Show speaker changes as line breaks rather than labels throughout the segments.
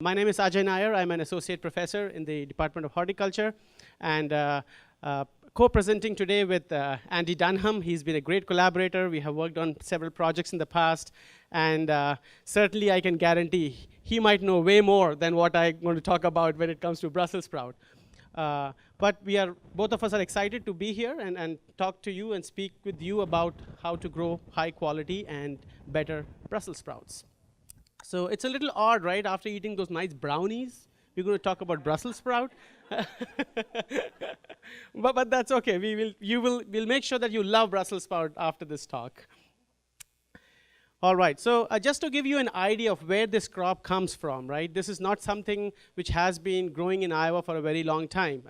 My name is Ajay Nair. I'm an associate professor in the Department of Horticulture, and co-presenting today with Andy Dunham. He's been a great collaborator. We have worked on several projects in the past, and certainly I can guarantee he might know way more than what I'm going to talk about when it comes to Brussels sprout. But both of us are excited to be here and talk to you and speak with you about how to grow high quality and better Brussels sprouts. So it's a little odd, right? After eating those nice brownies, we're going to talk about Brussels sprout. but that's okay. We'll make sure that you love Brussels sprout after this talk. All right, so just to give you an idea of where this crop comes from, right? This is not something which has been growing in Iowa for a very long time.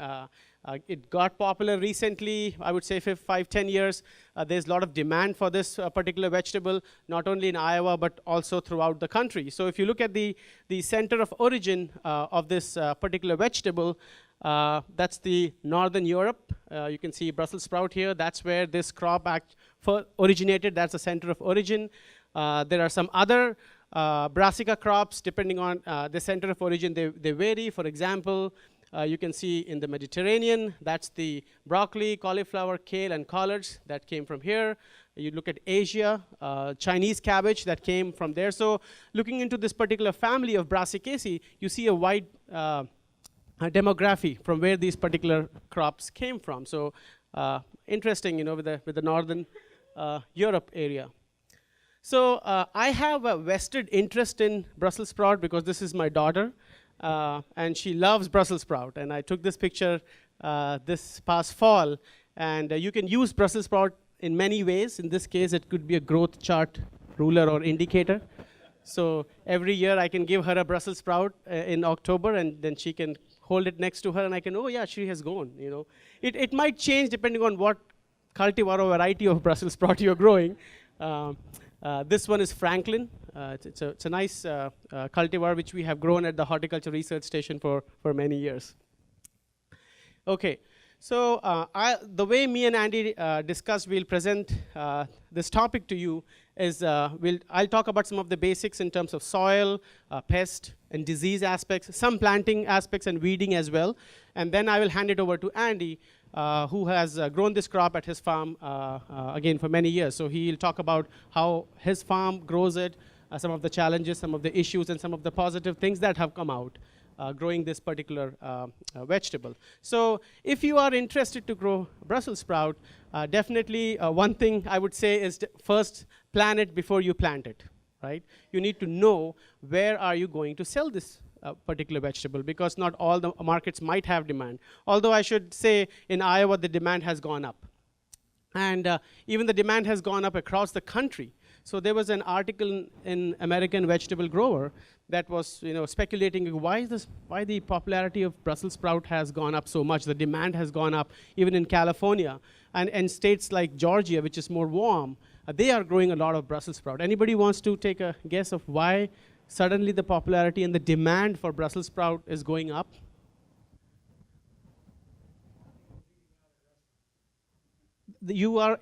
It got popular recently, I would say 5-10 years. There's a lot of demand for this particular vegetable, not only in Iowa, but also throughout the country. So if you look at the center of origin of this particular vegetable, that's the Northern Europe. You can see Brussels sprout here. That's where this crop originated. That's the center of origin. There are some other brassica crops, depending on the center of origin, they vary. For example, you can see in the Mediterranean, that's the broccoli, cauliflower, kale, and collards that came from here. You look at Asia, Chinese cabbage that came from there. So looking into this particular family of Brassicaceae, you see a wide demography from where these particular crops came from. So interesting, you know, with the Northern Europe area. So I have a vested interest in Brussels sprout because this is my daughter, and she loves Brussels sprout. And I took this picture this past fall, and you can use Brussels sprout in many ways. In this case, it could be a growth chart ruler or indicator. So every year I can give her a Brussels sprout in October, and then she can hold it next to her, and I can, oh yeah, she has grown. You know, it might change depending on what cultivar or variety of Brussels sprout you're growing. This one is Franklin. It's a nice cultivar which we have grown at the Horticulture Research Station for many years. Okay, so the way me and Andy discussed, we'll present this topic to you is I'll talk about some of the basics in terms of soil, pest, and disease aspects, some planting aspects and weeding as well. And then I will hand it over to Andy, who has grown this crop at his farm, again, for many years. So he'll talk about how his farm grows it, some of the challenges, some of the issues, and some of the positive things that have come out growing this particular vegetable. So if you are interested to grow Brussels sprout, definitely one thing I would say is first plan it before you plant it, right? You need to know where are you going to sell this particular vegetable, because not all the markets might have demand. Although I should say in Iowa the demand has gone up. And even the demand has gone up across the country. So there was an article in American Vegetable Grower that was, you know, speculating why the popularity of Brussels sprout has gone up so much. The demand has gone up even in California and states like Georgia, which is more warm. They are growing a lot of Brussels sprout. Anybody wants to take a guess of why suddenly the popularity and the demand for Brussels sprout is going up? You are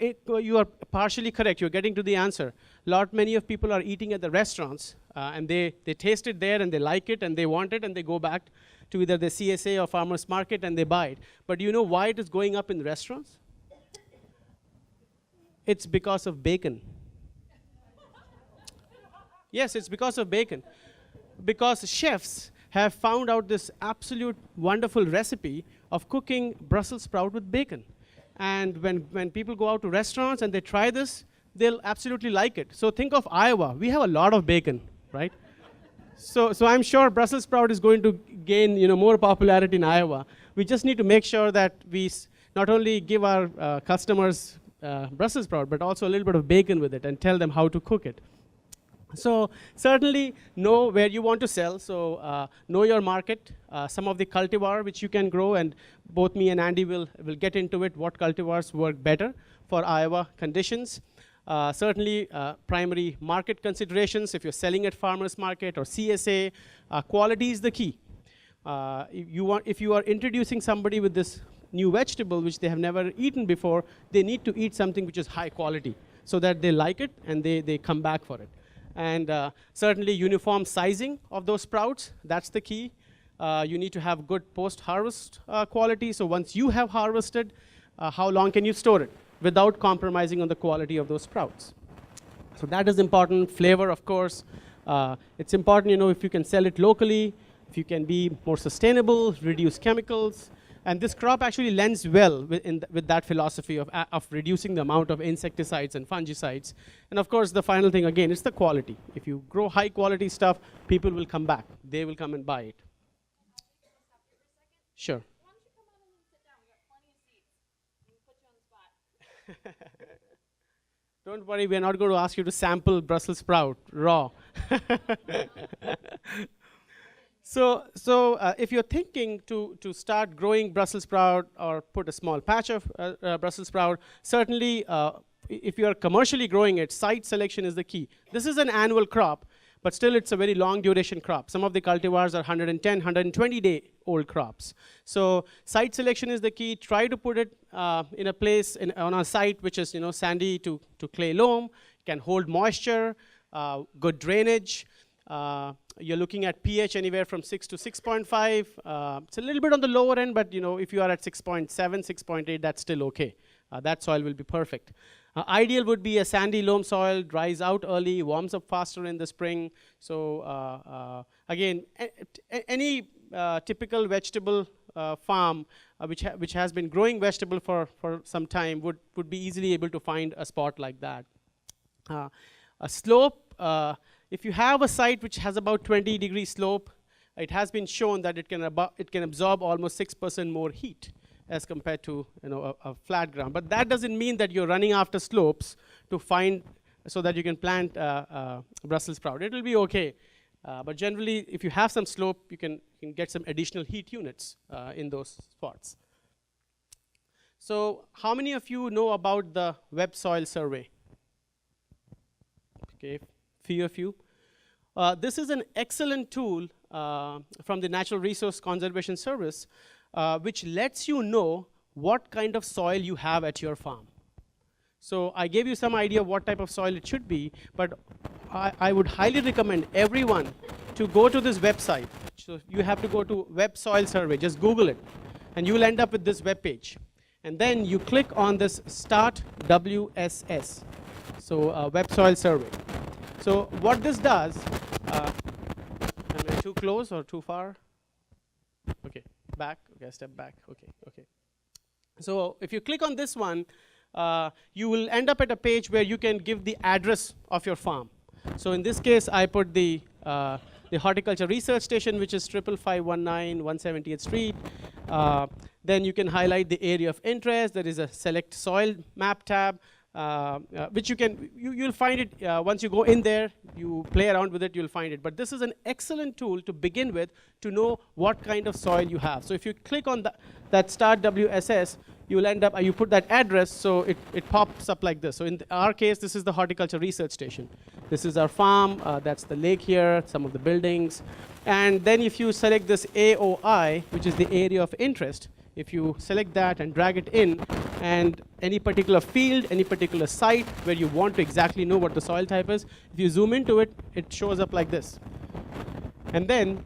partially correct. You're getting to the answer. Many of people are eating at the restaurants, and they taste it there, and they like it, and they want it, and they go back to either the CSA or farmer's market, and they buy it. But do you know why it is going up in restaurants? It's because of bacon. Yes, it's because of bacon. Because chefs have found out this absolute wonderful recipe of cooking Brussels sprout with bacon. And when people go out to restaurants and they try this, they'll absolutely like it. So think of Iowa. We have a lot of bacon, right? So I'm sure Brussels sprout is going to gain, you know, more popularity in Iowa. We just need to make sure that we not only give our customers Brussels sprout, but also a little bit of bacon with it and tell them how to cook it. So certainly know where you want to sell. So know your market, some of the cultivar which you can grow, and both me and Andy will get into it, what cultivars work better for Iowa conditions. Certainly primary market considerations, if you're selling at farmers market or CSA, quality is the key. If you are introducing somebody with this new vegetable which they have never eaten before, they need to eat something which is high quality so that they like it and they come back for it. And certainly uniform sizing of those sprouts, that's the key. You need to have good post-harvest quality. So once you have harvested, how long can you store it without compromising on the quality of those sprouts? So that is important. Flavor, of course. It's important, if you can sell it locally, if you can be more sustainable, reduce chemicals. And this crop actually lends well with that philosophy of reducing the amount of insecticides and fungicides. And of course, the final thing, again, it's the quality. If you grow high quality stuff, people will come back. They will come and buy it. Sure.
Why don't you come on in and sit down? We got plenty of seats. We can put you on the spot.
Don't worry, we're not going to ask you to sample Brussels sprout raw. So if you're thinking to start growing Brussels sprout or put a small patch of Brussels sprout, certainly if you're commercially growing it, site selection is the key. This is an annual crop, but still it's a very long duration crop. Some of the cultivars are 110, 120-day old crops. So site selection is the key. Try to put it in a place on a site which is sandy to clay loam, can hold moisture, good drainage. You're looking at pH anywhere from 6 to 6.5. It's a little bit on the lower end, but if you are at 6.7, 6.8, that's still okay. That soil will be perfect. Ideal would be a sandy loam soil, dries out early, warms up faster in the spring. So again, any typical vegetable farm which has been growing vegetable for some time would be easily able to find a spot like that. A slope, if you have a site which has about 20-degree slope, it has been shown that it can absorb almost 6% more heat as compared to a flat ground. But that doesn't mean that you're running after slopes to find so that you can plant Brussels sprout. It will be okay. But generally, if you have some slope, you can get some additional heat units in those spots. So how many of you know about the web soil survey? Okay, few of you. This is an excellent tool from the Natural Resource Conservation Service, which lets you know what kind of soil you have at your farm. So I gave you some idea of what type of soil it should be, but I would highly recommend everyone to go to this website. So you have to go to Web Soil Survey, just Google it, and you'll end up with this web page. And then you click on this Start WSS, so Web Soil Survey. So what this does, am I too close or too far? Okay, back, okay, step back, okay. So if you click on this one, you will end up at a page where you can give the address of your farm. So in this case, I put the Horticulture Research Station, which is 55519 170th Street. Then you can highlight the area of interest. There is a Select Soil Map tab, which you'll find it once you go in there, you play around with it, you'll find it. But this is an excellent tool to begin with to know what kind of soil you have. So if you click on that Start WSS, you'll end up, you put that address, so it pops up like this. So in our case, this is the Horticulture Research Station. This is our farm, that's the lake here, some of the buildings. And then if you select this AOI, which is the area of interest, if you select that and drag it in, and any particular field, any particular site where you want to exactly know what the soil type is, if you zoom into it, it shows up like this. And then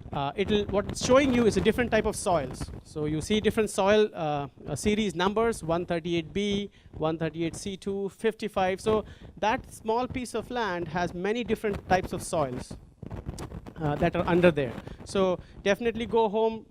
what it's showing you is a different type of soils. So you see different soil series numbers, 138B, 138C2, 55. So that small piece of land has many different types of soils that are under there. So definitely go home,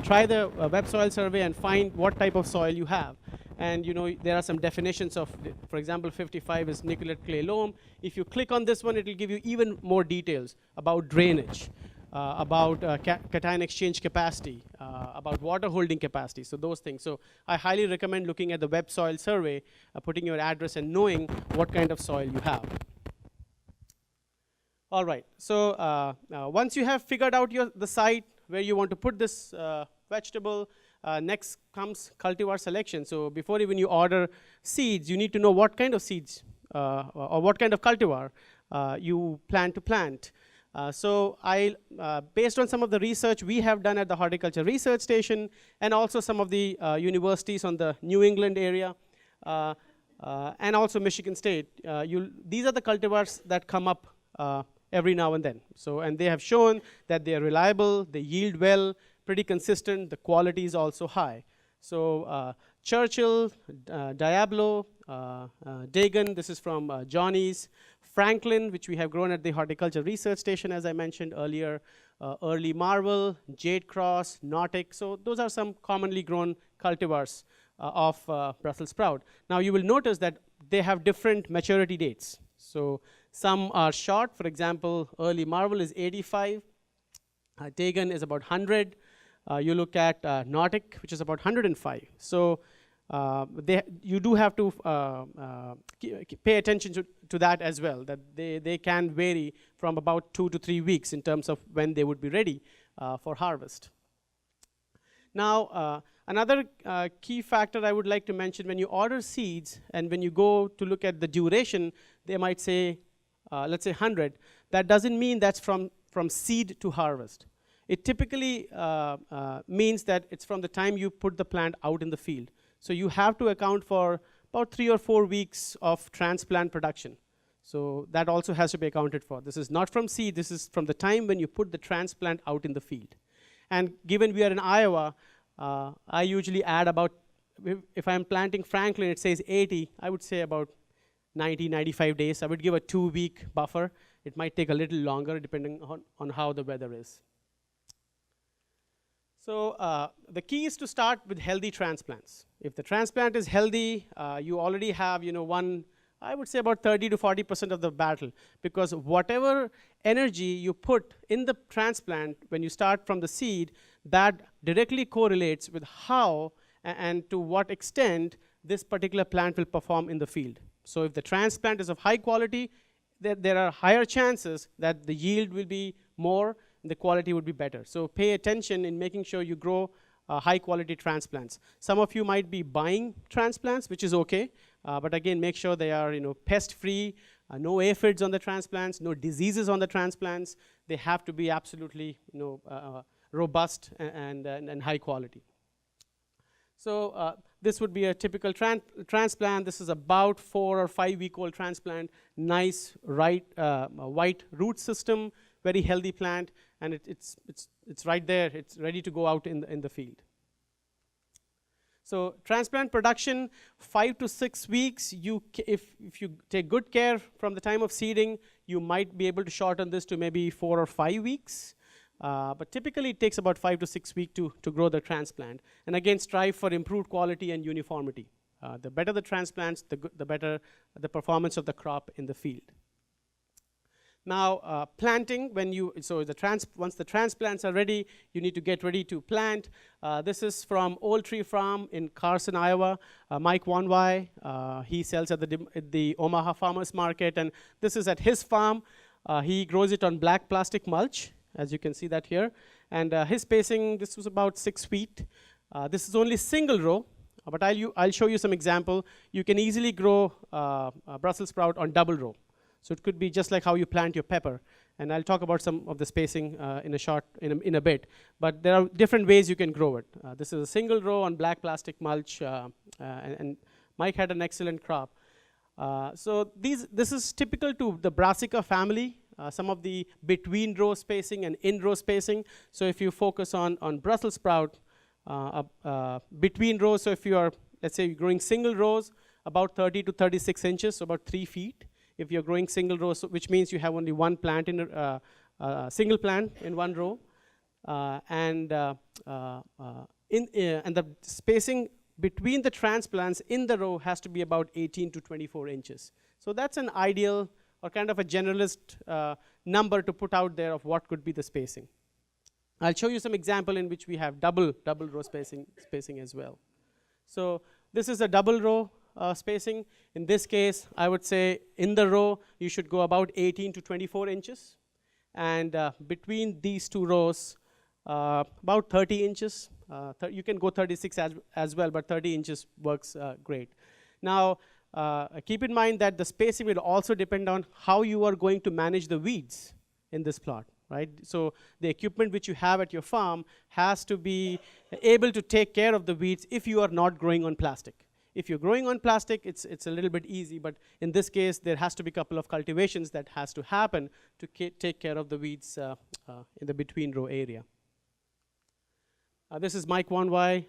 try the web soil survey and find what type of soil you have. And there are some definitions of, for example, 55 is nickelate clay loam. If you click on this one, it will give you even more details about drainage, about cation exchange capacity, about water holding capacity, so those things. So I highly recommend looking at the web soil survey, putting your address and knowing what kind of soil you have. All right, so once you have figured out the site where you want to put this vegetable, next comes cultivar selection. So before even you order seeds, you need to know what kind of seeds or what kind of cultivar you plan to plant. So based on some of the research we have done at the Horticulture Research Station and also some of the universities on the New England area and also Michigan State, these are the cultivars that come up every now and then. So, and they have shown that they are reliable, they yield well, pretty consistent, the quality is also high. So Churchill, Diablo, Dagon, this is from Johnny's, Franklin, which we have grown at the Horticulture Research Station, as I mentioned earlier, Early Marvel, Jade Cross, Nautic. So those are some commonly grown cultivars of Brussels sprout. Now you will notice that they have different maturity dates. So some are short. For example, Early Marvel is 85. Dagon is about 100. You look at Nautic, which is about 105. So you do have to pay attention to that as well, that they can vary from about 2 to 3 weeks in terms of when they would be ready for harvest. Now, another key factor I would like to mention, when you order seeds and when you go to look at the duration, they might say, let's say 100. That doesn't mean that's from seed to harvest. It typically means that it's from the time you put the plant out in the field. So you have to account for about 3 or 4 weeks of transplant production. So that also has to be accounted for. This is not from seed, this is from the time when you put the transplant out in the field. And given we are in Iowa, I usually add about, if I'm planting Franklin, it says 80, I would say about 90, 95 days. I would give a 2-week buffer. It might take a little longer depending on how the weather is. So the key is to start with healthy transplants. If the transplant is healthy, you already have, I would say about 30 to 40% of the battle, because whatever energy you put in the transplant when you start from the seed, that directly correlates with how and to what extent this particular plant will perform in the field. So if the transplant is of high quality, there are higher chances that the yield will be more, the quality would be better. So pay attention in making sure you grow high quality transplants. Some of you might be buying transplants, which is okay, but again, make sure they are pest free, no aphids on the transplants, no diseases on the transplants. They have to be absolutely robust and high quality. So this would be a typical transplant. This is about 4 or 5 week old transplant. Nice, white root system, very healthy plant, and it's right there. It's ready to go out in the field. So transplant production, 5 to 6 weeks. If you take good care from the time of seeding, you might be able to shorten this to maybe 4 or 5 weeks. But typically it takes about 5 to 6 weeks to grow the transplant. And again, strive for improved quality and uniformity. The better the transplants, the better the performance of the crop in the field. Now, planting, once the transplants are ready, you need to get ready to plant. This is from Old Tree Farm in Carson, Iowa. Mike Wanwai, he sells at the Omaha Farmers Market, and this is at his farm. He grows it on black plastic mulch, as you can see that here. And his spacing, this was about 6 feet. This is only single row, but I'll show you some example. You can easily grow Brussels sprout on double row. So it could be just like how you plant your pepper. And I'll talk about some of the spacing in a bit. But there are different ways you can grow it. This is a single row on black plastic mulch, and Mike had an excellent crop. So this is typical to the Brassica family. Some of the between row spacing and in row spacing. So if you focus on Brussels sprout between rows, so if you are, let's say, you're growing single rows, about 30 to 36 inches, so about 3 feet. If you're growing single rows, which means you have only one plant in single plant in one row, and the spacing between the transplants in the row has to be about 18 to 24 inches. So that's an ideal or kind of a generalist number to put out there of what could be the spacing. I'll show you some example in which we have double row spacing as well. So this is a double row spacing. In this case, I would say in the row, you should go about 18 to 24 inches. And between these two rows, about 30 inches. You can go 36 as well, but 30 inches works great. Now, keep in mind that the spacing will also depend on how you are going to manage the weeds in this plot, right? So the equipment which you have at your farm has to be able to take care of the weeds if you are not growing on plastic. If you're growing on plastic, it's a little bit easy, but in this case, there has to be a couple of cultivations that has to happen to take care of the weeds in the between row area. This is Mike Wanwai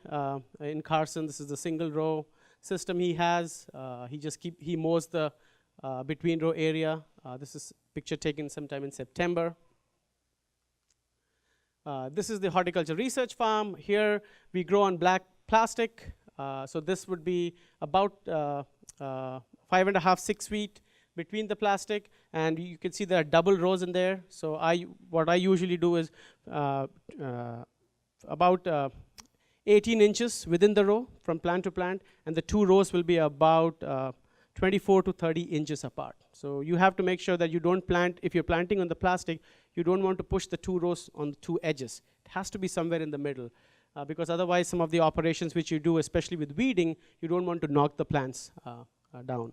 in Carson. This is the single row system he has. He mows the between row area. This is picture taken sometime in September. This is the horticulture research farm. Here we grow on black plastic. So this would be about 5.5, 6 feet between the plastic, and you can see there are double rows in there. So what I usually do is about 18 inches within the row from plant to plant, and the 2 rows will be about 24 to 30 inches apart. So you have to make sure that you don't plant, if you're planting on the plastic, you don't want to push the 2 rows on the 2 edges. It has to be somewhere in the middle, because otherwise some of the operations which you do, especially with weeding, you don't want to knock the plants down.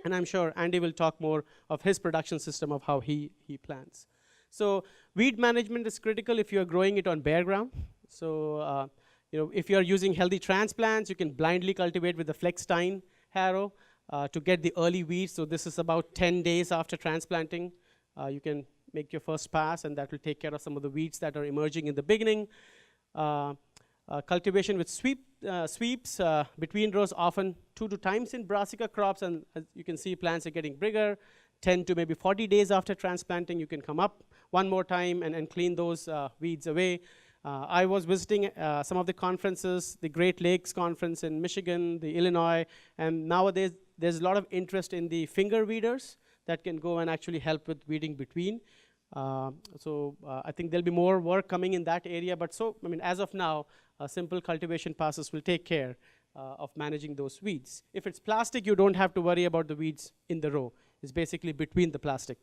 And I'm sure Andy will talk more of his production system of how he plants. So weed management is critical if you're growing it on bare ground. So if you're using healthy transplants, you can blindly cultivate with the Flex-Stein harrow to get the early weeds. So this is about 10 days after transplanting. You can make your first pass, and that will take care of some of the weeds that are emerging in the beginning. Cultivation with sweeps between rows, often 2 times in brassica crops, and as you can see, plants are getting bigger. 10 to maybe 40 days after transplanting, you can come up one more time and clean those weeds away. I was visiting some of the conferences, the Great Lakes Conference in Michigan, the Illinois, and nowadays there's a lot of interest in the finger weeders that can go and actually help with weeding between. I think there'll be more work coming in that area, but as of now, simple cultivation passes will take care of managing those weeds. If it's plastic, you don't have to worry about the weeds in the row. It's basically between the plastic.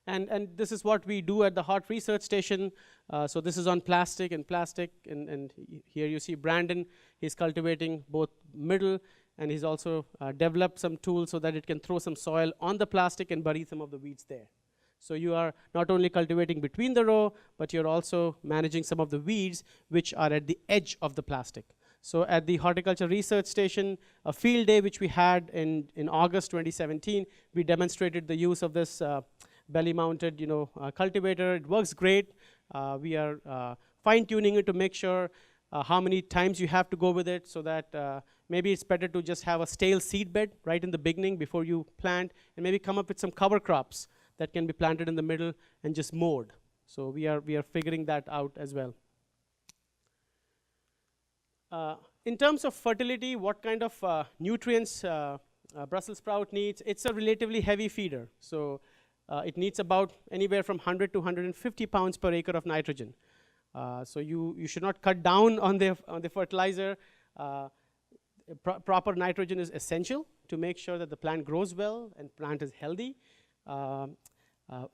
And this is what we do at the Hort Research Station. So this is on plastic, and here you see Brandon. He's cultivating both middle, and he's also developed some tools so that it can throw some soil on the plastic and bury some of the weeds there. So you are not only cultivating between the row, but you're also managing some of the weeds which are at the edge of the plastic. So at the Horticulture Research Station, a field day which we had in August 2017, we demonstrated the use of this belly-mounted cultivator. It works great. We are fine-tuning it to make sure how many times you have to go with it, so that maybe it's better to just have a stale seed bed right in the beginning before you plant, and maybe come up with some cover crops that can be planted in the middle and just mowed. So we are figuring that out as well. In terms of fertility, what kind of nutrients Brussels sprout needs? It's a relatively heavy feeder. So it needs about anywhere from 100 to 150 pounds per acre of nitrogen. So you should not cut down on the fertilizer. Proper nitrogen is essential to make sure that the plant grows well and plant is healthy.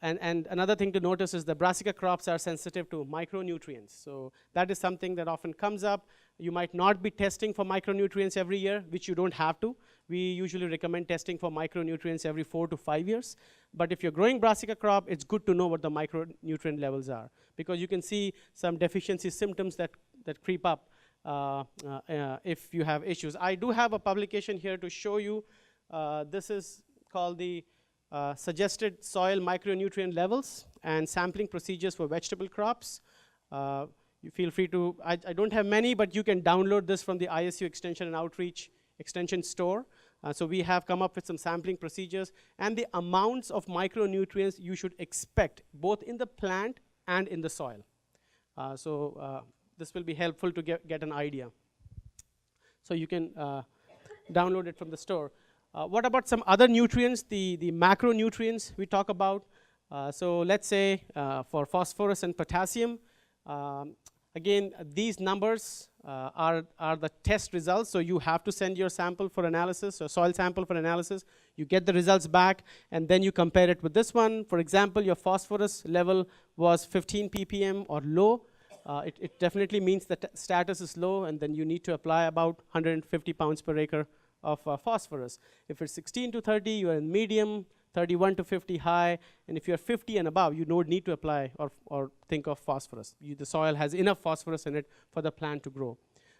And another thing to notice is the brassica crops are sensitive to micronutrients. So that is something that often comes up. You might not be testing for micronutrients every year, which you don't have to. We usually recommend testing for micronutrients every 4 to 5 years. But if you're growing brassica crop, it's good to know what the micronutrient levels are, because you can see some deficiency symptoms that creep up if you have issues. I do have a publication here to show you. This is called the Suggested Soil Micronutrient Levels and Sampling Procedures for Vegetable Crops. You feel free to, I don't have many, but you can download this from the ISU Extension and Outreach Extension store. So we have come up with some sampling procedures and the amounts of micronutrients you should expect both in the plant and in the soil. This will be helpful to get an idea. So you can download it from the store. What about some other nutrients, the macronutrients we talk about? So let's say for phosphorus and potassium, again, these numbers are the test results. So you have to send your sample for analysis, or soil sample for analysis. You get the results back, and then you compare it with this one. For example, your phosphorus level was 15 ppm or low. It definitely means that status is low, and then you need to apply about 150 pounds per acre of phosphorus. If it's 16 to 30, you are in medium, 31 to 50 high, and if you're 50 and above, you don't need to apply or think of phosphorus. The soil has enough phosphorus in it for the plant to grow.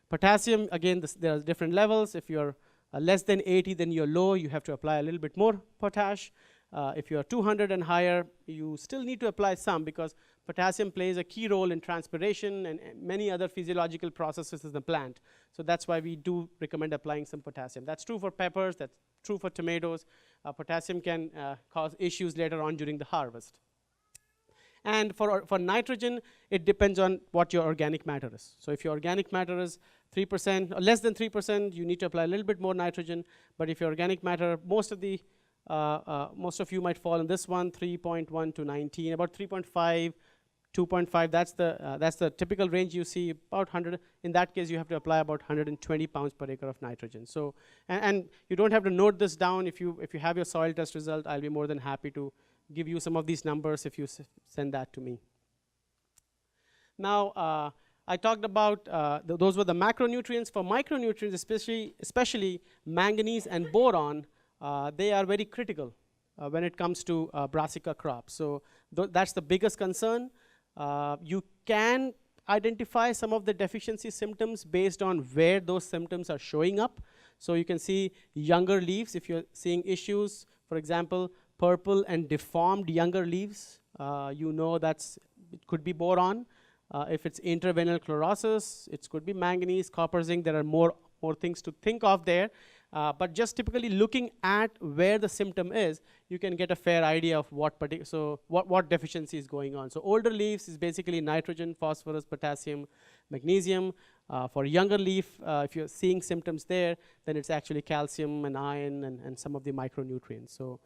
Potassium, again, there are different levels. If you're less than 80, then you're low. You have to apply a little bit more potash. If you're 200 and higher, you still need to apply some because potassium plays a key role in transpiration and many other physiological processes in the plant. So that's why we do recommend applying some potassium. That's true for peppers. That's true for tomatoes. Potassium can cause issues later on during the harvest. And for nitrogen, it depends on what your organic matter is. So if your organic matter is 3% or less than 3%, you need to apply a little bit more nitrogen. But if your organic matter, most of you might fall in this one, 3.1 to 19, about 3.5, 2.5. That's the typical range you see. About 100. In that case, you have to apply about 120 pounds per acre of nitrogen. So, and you don't have to note this down. If you have your soil test result, I'll be more than happy to give you some of these numbers if you send that to me. Now, I talked about those were the macronutrients. For micronutrients, especially manganese and boron, they are very critical when it comes to brassica crops. So that's the biggest concern. You can identify some of the deficiency symptoms based on where those symptoms are showing up. So you can see younger leaves. If you're seeing issues, for example, purple and deformed younger leaves, you know it could be boron. If it's intraveinal chlorosis, it could be manganese, copper, zinc. There are more things to think of there. But just typically looking at where the symptom is, you can get a fair idea of what deficiency is going on. So older leaves is basically nitrogen, phosphorus, potassium, magnesium. For younger leaf, if you're seeing symptoms there, then it's actually calcium and iron and some of the micronutrients. So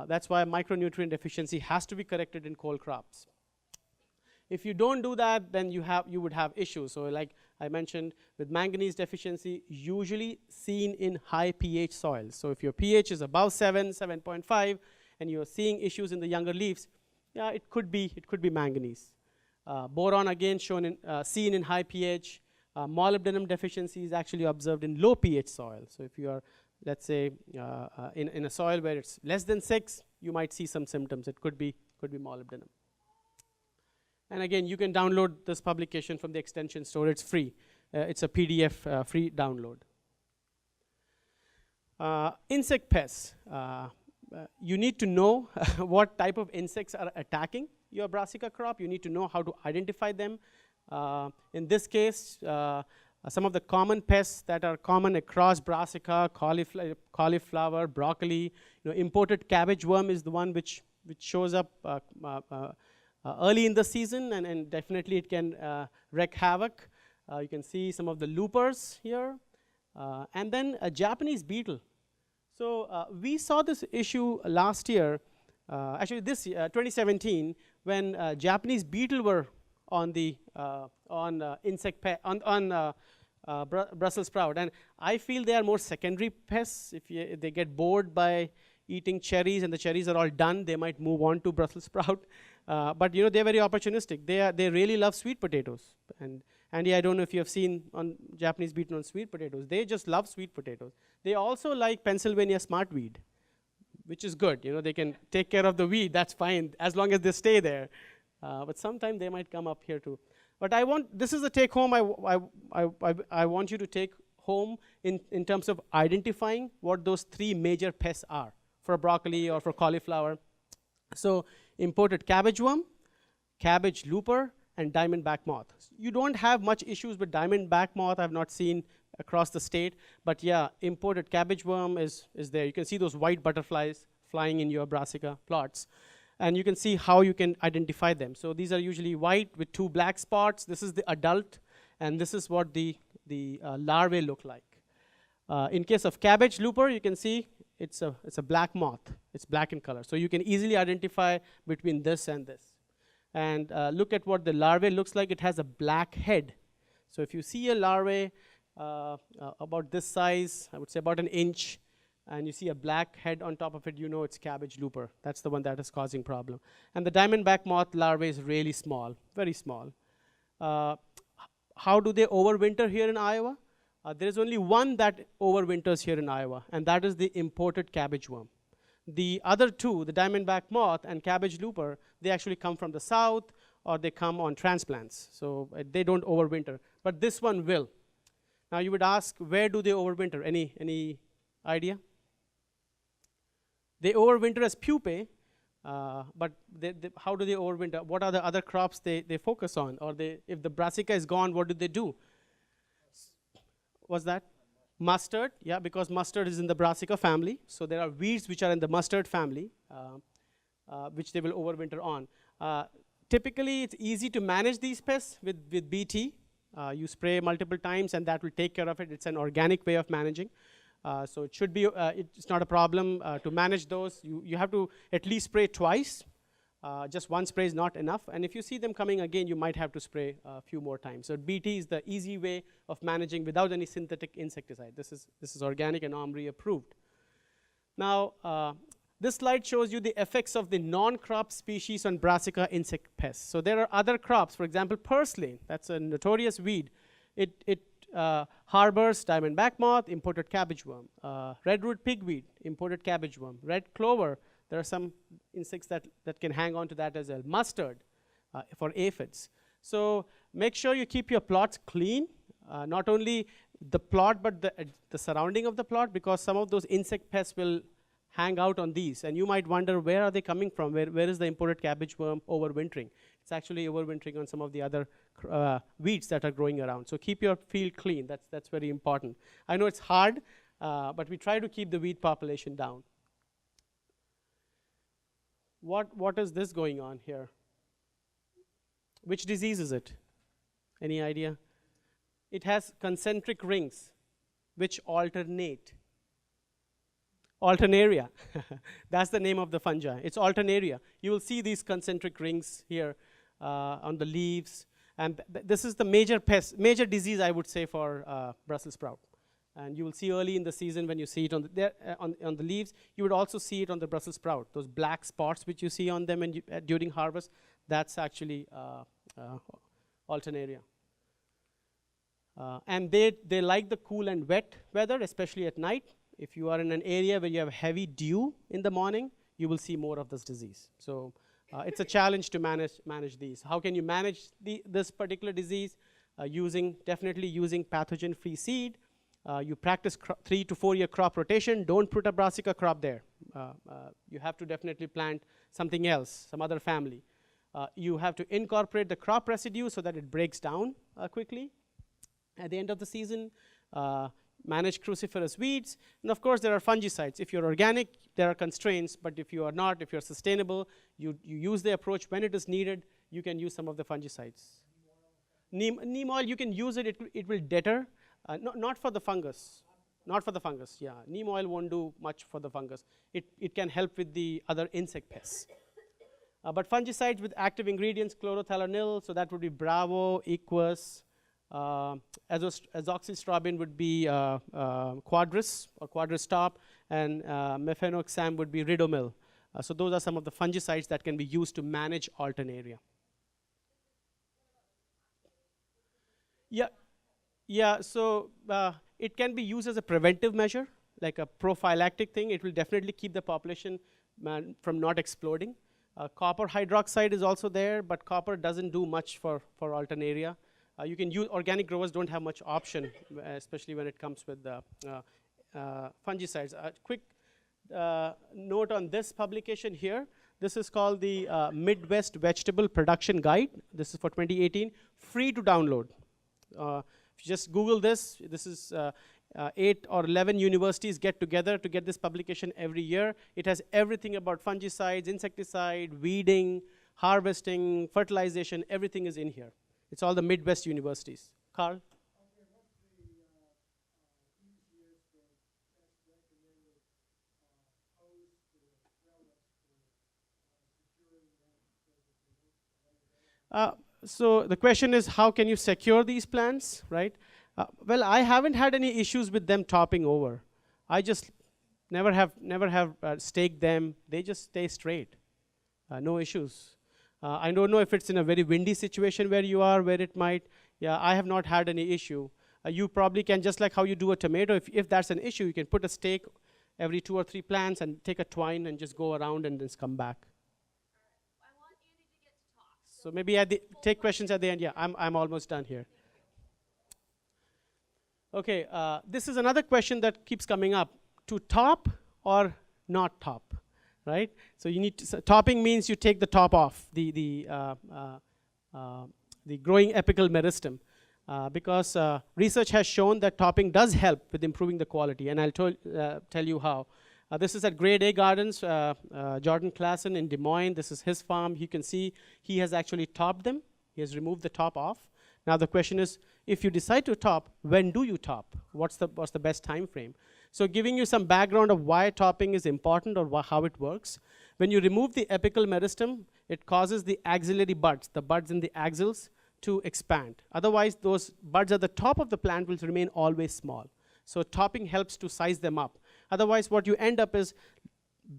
that's why micronutrient deficiency has to be corrected in cold crops. If you don't do that, then you would have issues. So like I mentioned, with manganese deficiency, usually seen in high pH soils. So if your pH is above 7, 7.5, and you're seeing issues in the younger leaves, yeah, it could be manganese. Boron, again, seen in high pH. Molybdenum deficiency is actually observed in low pH soil. So if you are, let's say, in a soil where it's less than 6, you might see some symptoms. It could be molybdenum. And again, you can download this publication from the extension store. It's free. It's a PDF free download. Insect pests. You need to know what type of insects are attacking your brassica crop. You need to know how to identify them. In this case, some of the common pests that are common across brassica, cauliflower, broccoli. Imported cabbage worm is the one which shows up early in the season, and definitely it can wreak havoc. You can see some of the loopers here. And then a Japanese beetle. So we saw this issue last year, actually this year, 2017, when Japanese beetle were on the Brussels sprout. And I feel they are more secondary pests. If they get bored by eating cherries and the cherries are all done, they might move on to Brussels sprout. But they're very opportunistic. They really love sweet potatoes. And Andy, I don't know if you have seen on Japanese beetle on sweet potatoes. They just love sweet potatoes. They also like Pennsylvania smartweed, which is good. They can take care of the weed. That's fine as long as they stay there. But sometime they might come up here too. But this is the take home I want you to take home in terms of identifying what those 3 major pests are for broccoli or for cauliflower. So imported cabbage worm, cabbage looper, and diamondback moth. You don't have much issues with diamondback moth. I've not seen across the state. But yeah, imported cabbage worm is there. You can see those white butterflies flying in your brassica plots. And you can see how you can identify them. So these are usually white with 2 black spots. This is the adult, and this is what the larvae look like. In case of cabbage looper, you can see it's a black moth. It's black in color. So you can easily identify between this and this. And look at what the larvae looks like. It has a black head. So if you see a larvae about this size, I would say about 1 inch, and you see a black head on top of it, it's cabbage looper. That's the one that is causing problem. And the diamondback moth larvae is really small, very small. How do they overwinter here in Iowa? There is only one that overwinters here in Iowa, and that is the imported cabbage worm. The other 2, the diamondback moth and cabbage looper, they actually come from the south or they come on transplants. So they don't overwinter. But this one will. Now you would ask, where do they overwinter? Any idea? They overwinter as pupae, but how do they overwinter? What are the other crops they focus on? Or if the brassica is gone, what do they do? What's that? Mustard, yeah, because mustard is in the brassica family. So there are weeds which are in the mustard family, which they will overwinter on. Typically, it's easy to manage these pests with BT. You spray multiple times, and that will take care of it. It's an organic way of managing. So it should be, it's not a problem to manage those. You have to at least spray twice. Just one spray is not enough. And if you see them coming again, you might have to spray a few more times. So BT is the easy way of managing without any synthetic insecticide. This is organic and OMRI approved. Now, this slide shows you the effects of the non-crop species on brassica insect pests. So there are other crops, for example, purslane. That's a notorious weed. It harbors diamondback moth, imported cabbage worm, redwood pigweed, imported cabbage worm, red clover. There are some insects that can hang on to that as well. Mustard for aphids. So make sure you keep your plots clean, not only the plot but the surrounding of the plot, because some of those insect pests will hang out on these. And you might wonder, where are they coming from? Where is the imported cabbage worm overwintering? It's actually overwintering on some of the other weeds that are growing around. So keep your field clean. That's very important. I know it's hard, but we try to keep the weed population down. What is this going on here? Which disease is it? Any idea? It has concentric rings which alternate. Alternaria. That's the name of the fungi. It's Alternaria. You will see these concentric rings here on the leaves. And this is the major disease, I would say, for Brussels sprout. And you will see early in the season when you see it on the leaves. You would also see it on the Brussels sprout. Those black spots which you see on them during harvest, that's actually Alternaria. And they like the cool and wet weather, especially at night. If you are in an area where you have heavy dew in the morning, you will see more of this disease. So it's a challenge to manage these. How can you manage this particular disease? Definitely using pathogen-free seed. You practice 3 to 4 year crop rotation. Don't put a brassica crop there. You have to definitely plant something else, some other family. You have to incorporate the crop residue so that it breaks down quickly at the end of the season. Manage cruciferous weeds. And of course, there are fungicides. If you're organic, there are constraints. But if you are not, if you're sustainable, you use the approach when it is needed, you can use some of the fungicides. Neem oil, you can use it. It will deter. Not for the fungus. Not for the fungus, yeah. Neem oil won't do much for the fungus. It can help with the other insect pests. But fungicides with active ingredients, chlorothalonil, so that would be Bravo, Equus. Azoxystrobin would be Quadris or Quadris top, and mefenoxam would be Ridomil. So those are some of the fungicides that can be used to manage Alternaria. Yeah, so it can be used as a preventive measure, like a prophylactic thing. It will definitely keep the population from not exploding. Copper hydroxide is also there, but copper doesn't do much for Alternaria. You can use, organic growers don't have much option, especially when it comes with fungicides. A quick note on this publication here. This is called the Midwest Vegetable Production Guide. This is for 2018, free to download. If you just Google this, this is 8 or 11 universities get together to get this publication every year. It has everything about fungicides, insecticide, weeding, harvesting, fertilization, everything is in here. It's all the Midwest universities. Carl? So the question is, how can you secure these plants, right? Well, I haven't had any issues with them topping over. I just never have staked them. They just stay straight. No issues. I don't know if it's in a very windy situation where you are, where it might. Yeah, I have not had any issue. You probably can, just like how you do a tomato, if that's an issue, you can put a stake every 2 or 3 plants and take a twine and just go around and just come back.
I want Andy to get to talk.
So maybe take questions at the end. Yeah, I'm almost done here. Okay, this is another question that keeps coming up. To top or not top, right? So you need to, so topping means you take the top off, the growing apical meristem. Because research has shown that topping does help with improving the quality, and I'll tell you how. This is at Grade A Gardens, Jordan Klassen in Des Moines. This is his farm. You can see he has actually topped them. He has removed the top off. Now the question is, if you decide to top, when do you top? What's the best time frame? So giving you some background of why topping is important or how it works. When you remove the apical meristem, it causes the axillary buds, the buds in the axils, to expand. Otherwise, those buds at the top of the plant will remain always small. So topping helps to size them up. Otherwise, what you end up is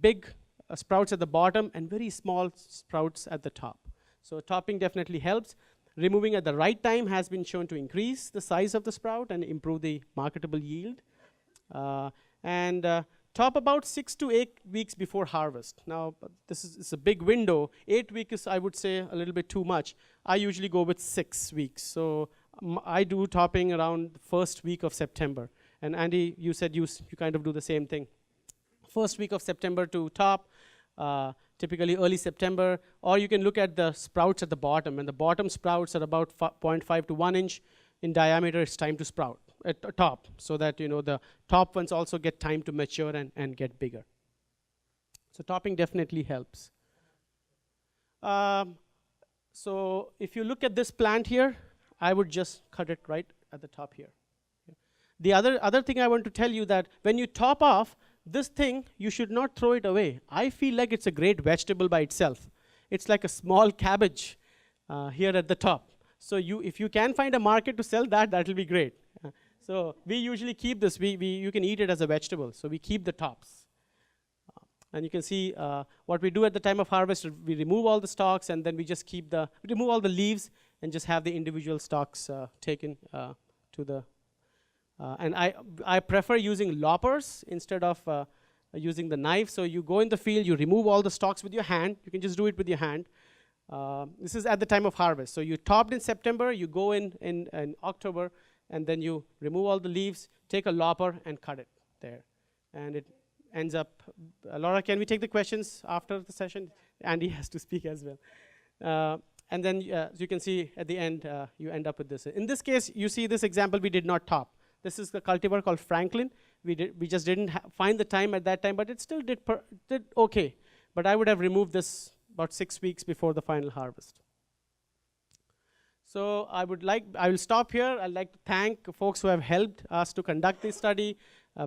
big sprouts at the bottom and very small sprouts at the top. So topping definitely helps. Removing at the right time has been shown to increase the size of the sprout and improve the marketable yield. Top about 6 to 8 weeks before harvest. Now, this is a big window. 8 weeks is, I would say, a little bit too much. I usually go with 6 weeks. So I do topping around the first week of September. And Andy, you said you kind of do the same thing. First week of September to top, typically early September. Or you can look at the sprouts at the bottom. And the bottom sprouts are about 0.5 to 1 inch in diameter. It's time to sprout at the top, so that the top ones also get time to mature and get bigger. So topping definitely helps. So if you look at this plant here, I would just cut it right at the top here. The other thing I want to tell you that when you top off, this thing, you should not throw it away. I feel like it's a great vegetable by itself. It's like a small cabbage here at the top. So if you can find a market to sell that, that'll be great. So we usually keep this. You can eat it as a vegetable. So we keep the tops. And you can see what we do at the time of harvest. We remove all the stalks, and then we just we remove all the leaves and just have the individual stalks taken to the. And I prefer using loppers instead of using the knife. So you go in the field, you remove all the stalks with your hand. You can just do it with your hand. This is at the time of harvest. So you topped in September, you go in October, and then you remove all the leaves, take a lopper, and cut it there. And it ends up, Laura, can we take the questions after the session? Andy has to speak as well. And then as you can see at the end, you end up with this. In this case, you see this example, we did not top. This is the cultivar called Franklin. We just didn't find the time at that time, but it still did okay. But I would have removed this about 6 weeks before the final harvest. So I will stop here. I'd like to thank folks who have helped us to conduct this study.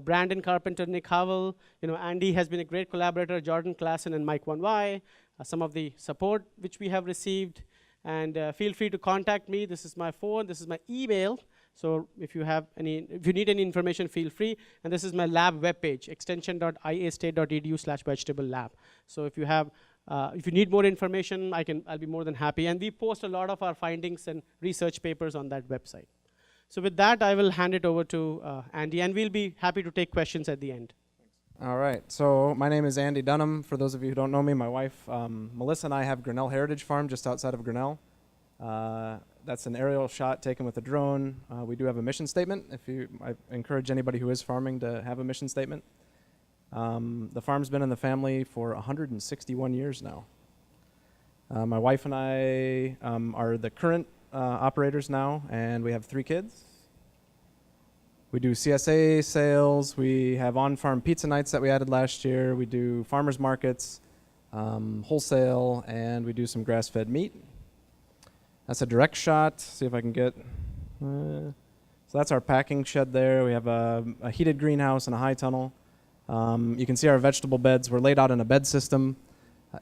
Brandon Carpenter, Nick Howell, Andy has been a great collaborator, Jordan Klassen and Mike 1Y, some of the support which we have received. And feel free to contact me. This is my phone, this is my email. So if you need any information, feel free. And this is my lab webpage, extension.iastate.edu/vegetable lab. So if you need more information, I'll be more than happy. And we post a lot of our findings and research papers on that website. So with that, I will hand it over to Andy, and we'll be happy to take questions at the end.
All right, so my name is Andy Dunham. For those of you who don't know me, my wife, Melissa, and I have Grinnell Heritage Farm just outside of Grinnell. That's an aerial shot taken with a drone. We do have a mission statement. I encourage anybody who is farming to have a mission statement. The farm's been in the family for 161 years now. My wife and I are the current operators now, and we have 3 kids. We do CSA sales. We have on-farm pizza nights that we added last year. We do farmers markets, wholesale, and we do some grass-fed meat. That's a direct shot. See if I can get. So that's our packing shed there. We have a heated greenhouse and a high tunnel. You can see our vegetable beds. We're laid out in a bed system.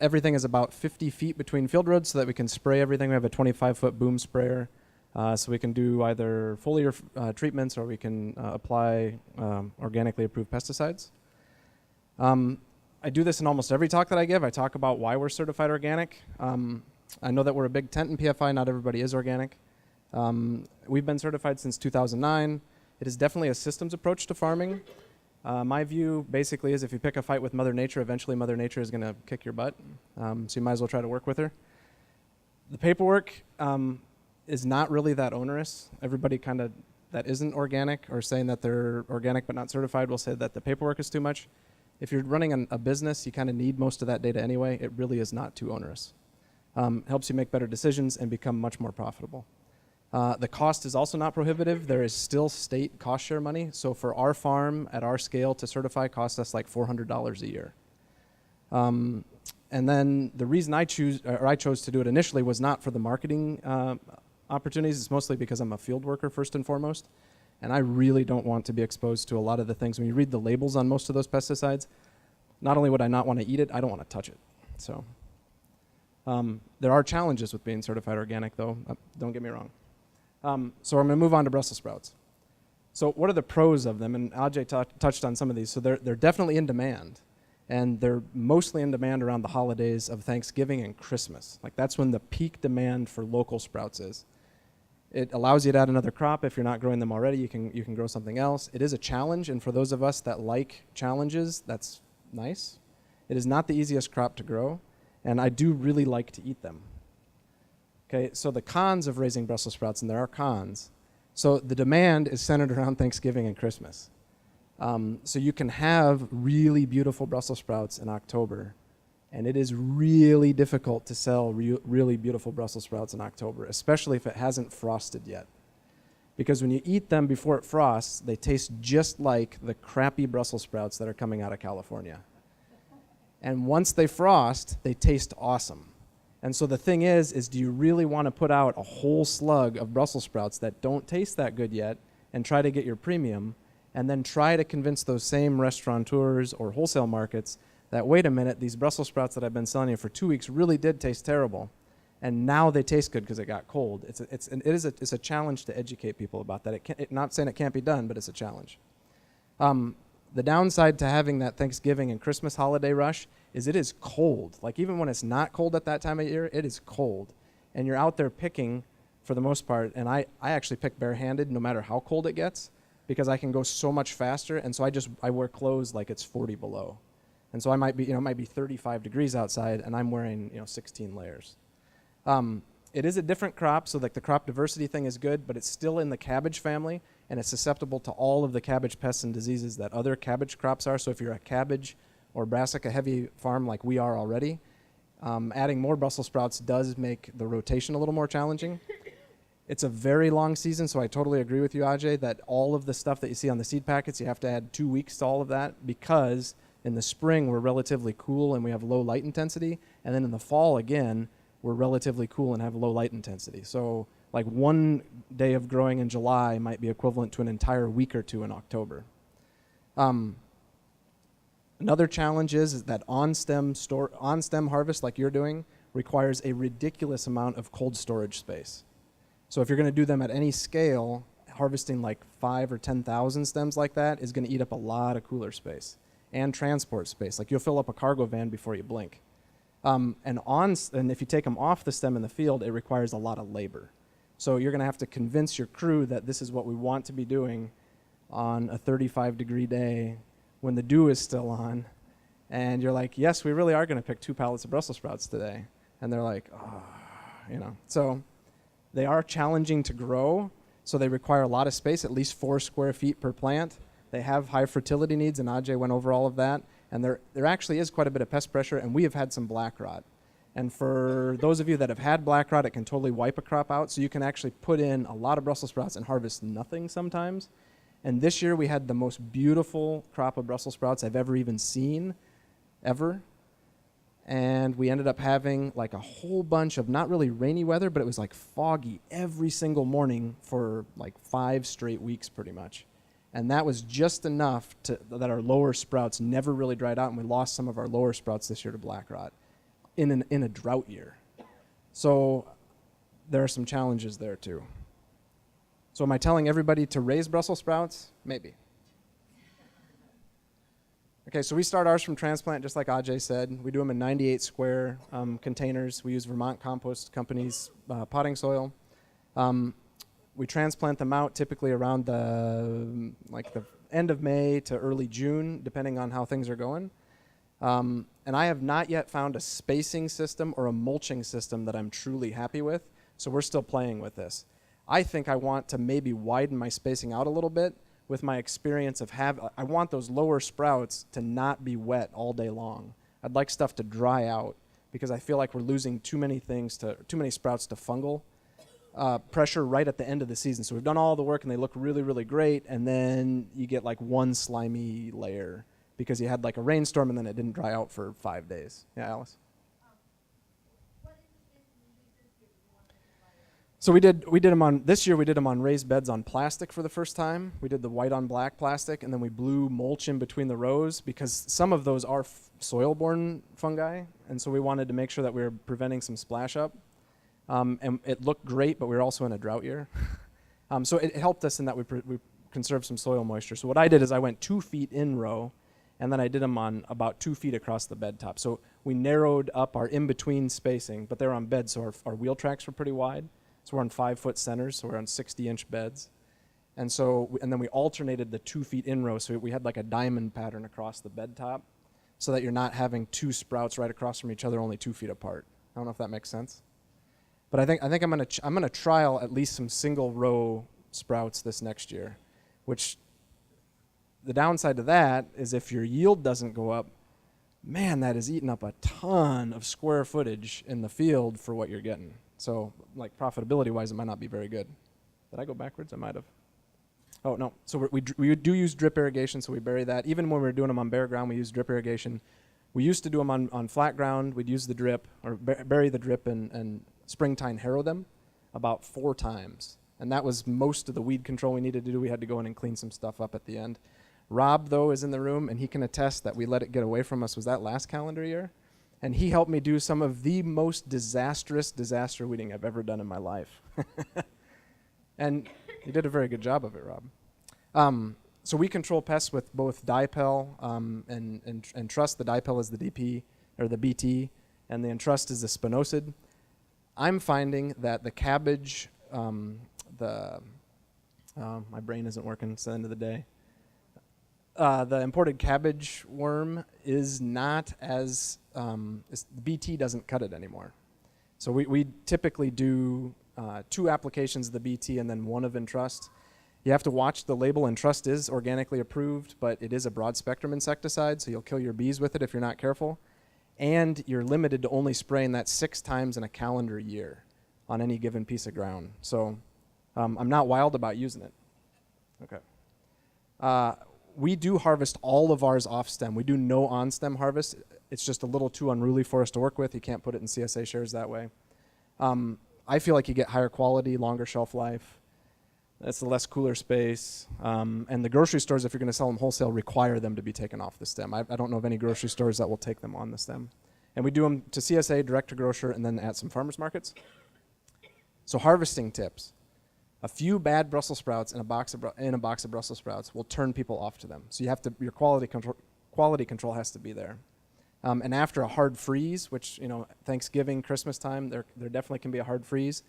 Everything is about 50 feet between field roads so that we can spray everything. We have a 25-foot boom sprayer. So we can do either foliar treatments or we can apply organically approved pesticides. I do this in almost every talk that I give. I talk about why we're certified organic. I know that we're a big tent in PFI. Not everybody is organic. We've been certified since 2009. It is definitely a systems approach to farming. My view basically is if you pick a fight with Mother Nature, eventually Mother Nature is going to kick your butt. So you might as well try to work with her. The paperwork is not really that onerous. Everybody kind of that isn't organic or saying that they're organic but not certified will say that the paperwork is too much. If you're running a business, you kind of need most of that data anyway. It really is not too onerous. Helps you make better decisions and become much more profitable. The cost is also not prohibitive. There is still state cost share money. So for our farm at our scale to certify costs us like $400 a year. And then the reason I chose to do it initially was not for the marketing opportunities. It's mostly because I'm a field worker first and foremost. And I really don't want to be exposed to a lot of the things. When you read the labels on most of those pesticides, not only would I not want to eat it, I don't want to touch it. So there are challenges with being certified organic, though. Don't get me wrong. So I'm going to move on to Brussels sprouts. So what are the pros of them? And Ajay touched on some of these. So they're definitely in demand. And they're mostly in demand around the holidays of Thanksgiving and Christmas. Like that's when the peak demand for local sprouts is. It allows you to add another crop. If you're not growing them already, you can grow something else. It is a challenge, and for those of us that like challenges, that's nice. It is not the easiest crop to grow, and I do really like to eat them. Okay, so the cons of raising Brussels sprouts, and there are cons. So the demand is centered around Thanksgiving and Christmas. So you can have really beautiful Brussels sprouts in October, and it is really difficult to sell really beautiful Brussels sprouts in October, especially if it hasn't frosted yet. Because when you eat them before it frosts, they taste just like the crappy Brussels sprouts that are coming out of California. And once they frost, they taste awesome. And so the thing is do you really want to put out a whole slug of Brussels sprouts that don't taste that good yet and try to get your premium, and then try to convince those same restaurateurs or wholesale markets that, wait a minute, these Brussels sprouts that I've been selling you for 2 weeks really did taste terrible, and now they taste good because it got cold. It's a challenge to educate people about that. Not saying it can't be done, but it's a challenge. The downside to having that Thanksgiving and Christmas holiday rush is it is cold. Like even when it's not cold at that time of year, it is cold. And you're out there picking for the most part, and I actually pick barehanded no matter how cold it gets, because I can go so much faster, and so I wear clothes like it's 40 below. And so it might be 35 degrees outside, and I'm wearing 16 layers. It is a different crop, so like the crop diversity thing is good, but it's still in the cabbage family, and it's susceptible to all of the cabbage pests and diseases that other cabbage crops are. So if you're a cabbage or brassica heavy farm like we are already, adding more Brussels sprouts does make the rotation a little more challenging. It's a very long season, so I totally agree with you, Ajay, that all of the stuff that you see on the seed packets, you have to add 2 weeks to all of that, because in the spring we're relatively cool and we have low light intensity, and then in the fall again we're relatively cool and have low light intensity. So like 1 day of growing in July might be equivalent to an entire week or two in October. Another challenge is that on-stem harvest like you're doing requires a ridiculous amount of cold storage space. So if you're going to do them at any scale, harvesting like 5 or 10,000 stems like that is going to eat up a lot of cooler space and transport space. Like you'll fill up a cargo van before you blink. And if you take them off the stem in the field, it requires a lot of labor. So you're going to have to convince your crew that this is what we want to be doing on a 35-degree day when the dew is still on. And you're like, yes, we really are going to pick 2 pallets of Brussels sprouts today. And they're like, oh, So they are challenging to grow, so they require a lot of space, at least 4 square feet per plant. They have high fertility needs, and Ajay went over all of that. And there actually is quite a bit of pest pressure, and we have had some black rot. And for those of you that have had black rot, it can totally wipe a crop out, so you can actually put in a lot of Brussels sprouts and harvest nothing sometimes. And this year we had the most beautiful crop of Brussels sprouts I've ever even seen, ever. And we ended up having like a whole bunch of not really rainy weather, but it was like foggy every single morning for like 5 straight weeks pretty much. And that was just enough that our lower sprouts never really dried out, and we lost some of our lower sprouts this year to black rot in a drought year. So there are some challenges there too. So am I telling everybody to raise Brussels sprouts? Maybe. Okay, so we start ours from transplant, just like Ajay said. We do them in 98 square containers. We use Vermont Compost Company's potting soil. We transplant them out typically around the end of May to early June, depending on how things are going. And I have not yet found a spacing system or a mulching system that I'm truly happy with, so we're still playing with this. I think I want to maybe widen my spacing out a little bit with my experience of I want those lower sprouts to not be wet all day long. I'd like stuff to dry out because I feel like we're losing too many sprouts to fungal pressure right at the end of the season. So we've done all the work and they look really, really great, and then you get like one slimy layer because you had like a rainstorm and then it didn't dry out for 5 days. Yeah, Alice? So we did them on, this year we did them on raised beds on plastic for the first time. We did the white on black plastic, and then we blew mulch in between the rows because some of those are soil-borne fungi, and so we wanted to make sure that we were preventing some splash up. And it looked great, but we were also in a drought year. So it helped us in that we conserved some soil moisture. So what I did is I went 2 feet in row, and then I did them on about 2 feet across the bed top. So we narrowed up our in-between spacing, but they're on beds, so our wheel tracks were pretty wide. So we're on 5-foot centers, so we're on 60-inch beds. And so, and then we alternated the 2 feet in row, so we had like a diamond pattern across the bed top, so that you're not having 2 sprouts right across from each other, only 2 feet apart. I don't know if that makes sense. But I think I'm gonna trial at least some single row sprouts this next year, which the downside to that is if your yield doesn't go up, man, that is eating up a ton of square footage in the field for what you're getting. So, like, profitability-wise, it might not be very good. Did I go backwards? I might have. Oh, no. So we do use drip irrigation, so we bury that. Even when we were doing them on bare ground, we use drip irrigation. We used to do them on flat ground. We'd use the drip, or bury the drip and springtime harrow them about 4 times. And that was most of the weed control we needed to do. We had to go in and clean some stuff up at the end. Rob, though, is in the room, and he can attest that we let it get away from us. Was that last calendar year? And he helped me do some of the most disaster weeding I've ever done in my life. And he did a very good job of it, Rob. So we control pests with both dipel and trust. The dipel is the DP, or the BT, and the entrust is the spinosad. I'm finding that the cabbage, my brain isn't working, it's the end of the day. The imported cabbage worm is not as, BT doesn't cut it anymore. So we typically do 2 applications of the BT and then 1 of entrust. You have to watch the label. Entrust is organically approved, but it is a broad spectrum insecticide, so you'll kill your bees with it if you're not careful. And you're limited to only spraying that 6 times in a calendar year on any given piece of ground. So I'm not wild about using it. Okay. We do harvest all of ours off stem. We do no on stem harvest. It's just a little too unruly for us to work with. You can't put it in CSA shares that way. I feel like you get higher quality, longer shelf life. That's the less cooler space. And the grocery stores, if you're going to sell them wholesale, require them to be taken off the stem. I don't know of any grocery stores that will take them on the stem. And we do them to CSA, direct to grocer, and then at some farmers markets. So harvesting tips. A few bad Brussels sprouts in a box of Brussels sprouts will turn people off to them. So you have to, your quality control has to be there. And after a hard freeze, which, you know, Thanksgiving, Christmas time, there definitely can be a hard freeze.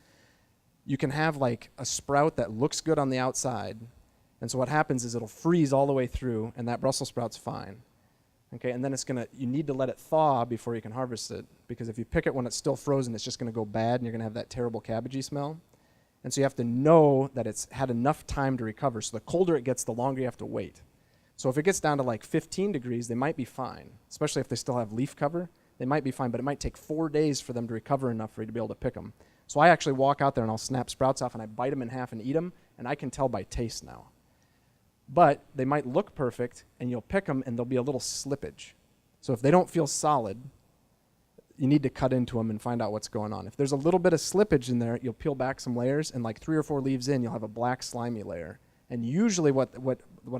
You can have like a sprout that looks good on the outside, and so what happens is it'll freeze all the way through, and that Brussels sprout's fine. Okay, and then you need to let it thaw before you can harvest it, because if you pick it when it's still frozen, it's just going to go bad, and you're going to have that terrible cabbagey smell. And so you have to know that it's had enough time to recover. So the colder it gets, the longer you have to wait. So if it gets down to like 15 degrees, they might be fine, especially if they still have leaf cover. They might be fine, but it might take 4 days for them to recover enough for you to be able to pick them. So I actually walk out there and I'll snap sprouts off and I bite them in half and eat them, and I can tell by taste now. But they might look perfect, and you'll pick them and there'll be a little slippage. So if they don't feel solid, you need to cut into them and find out what's going on. If there's a little bit of slippage in there, you'll peel back some layers, and like 3 or 4 leaves in, you'll have a black slimy layer. And usually what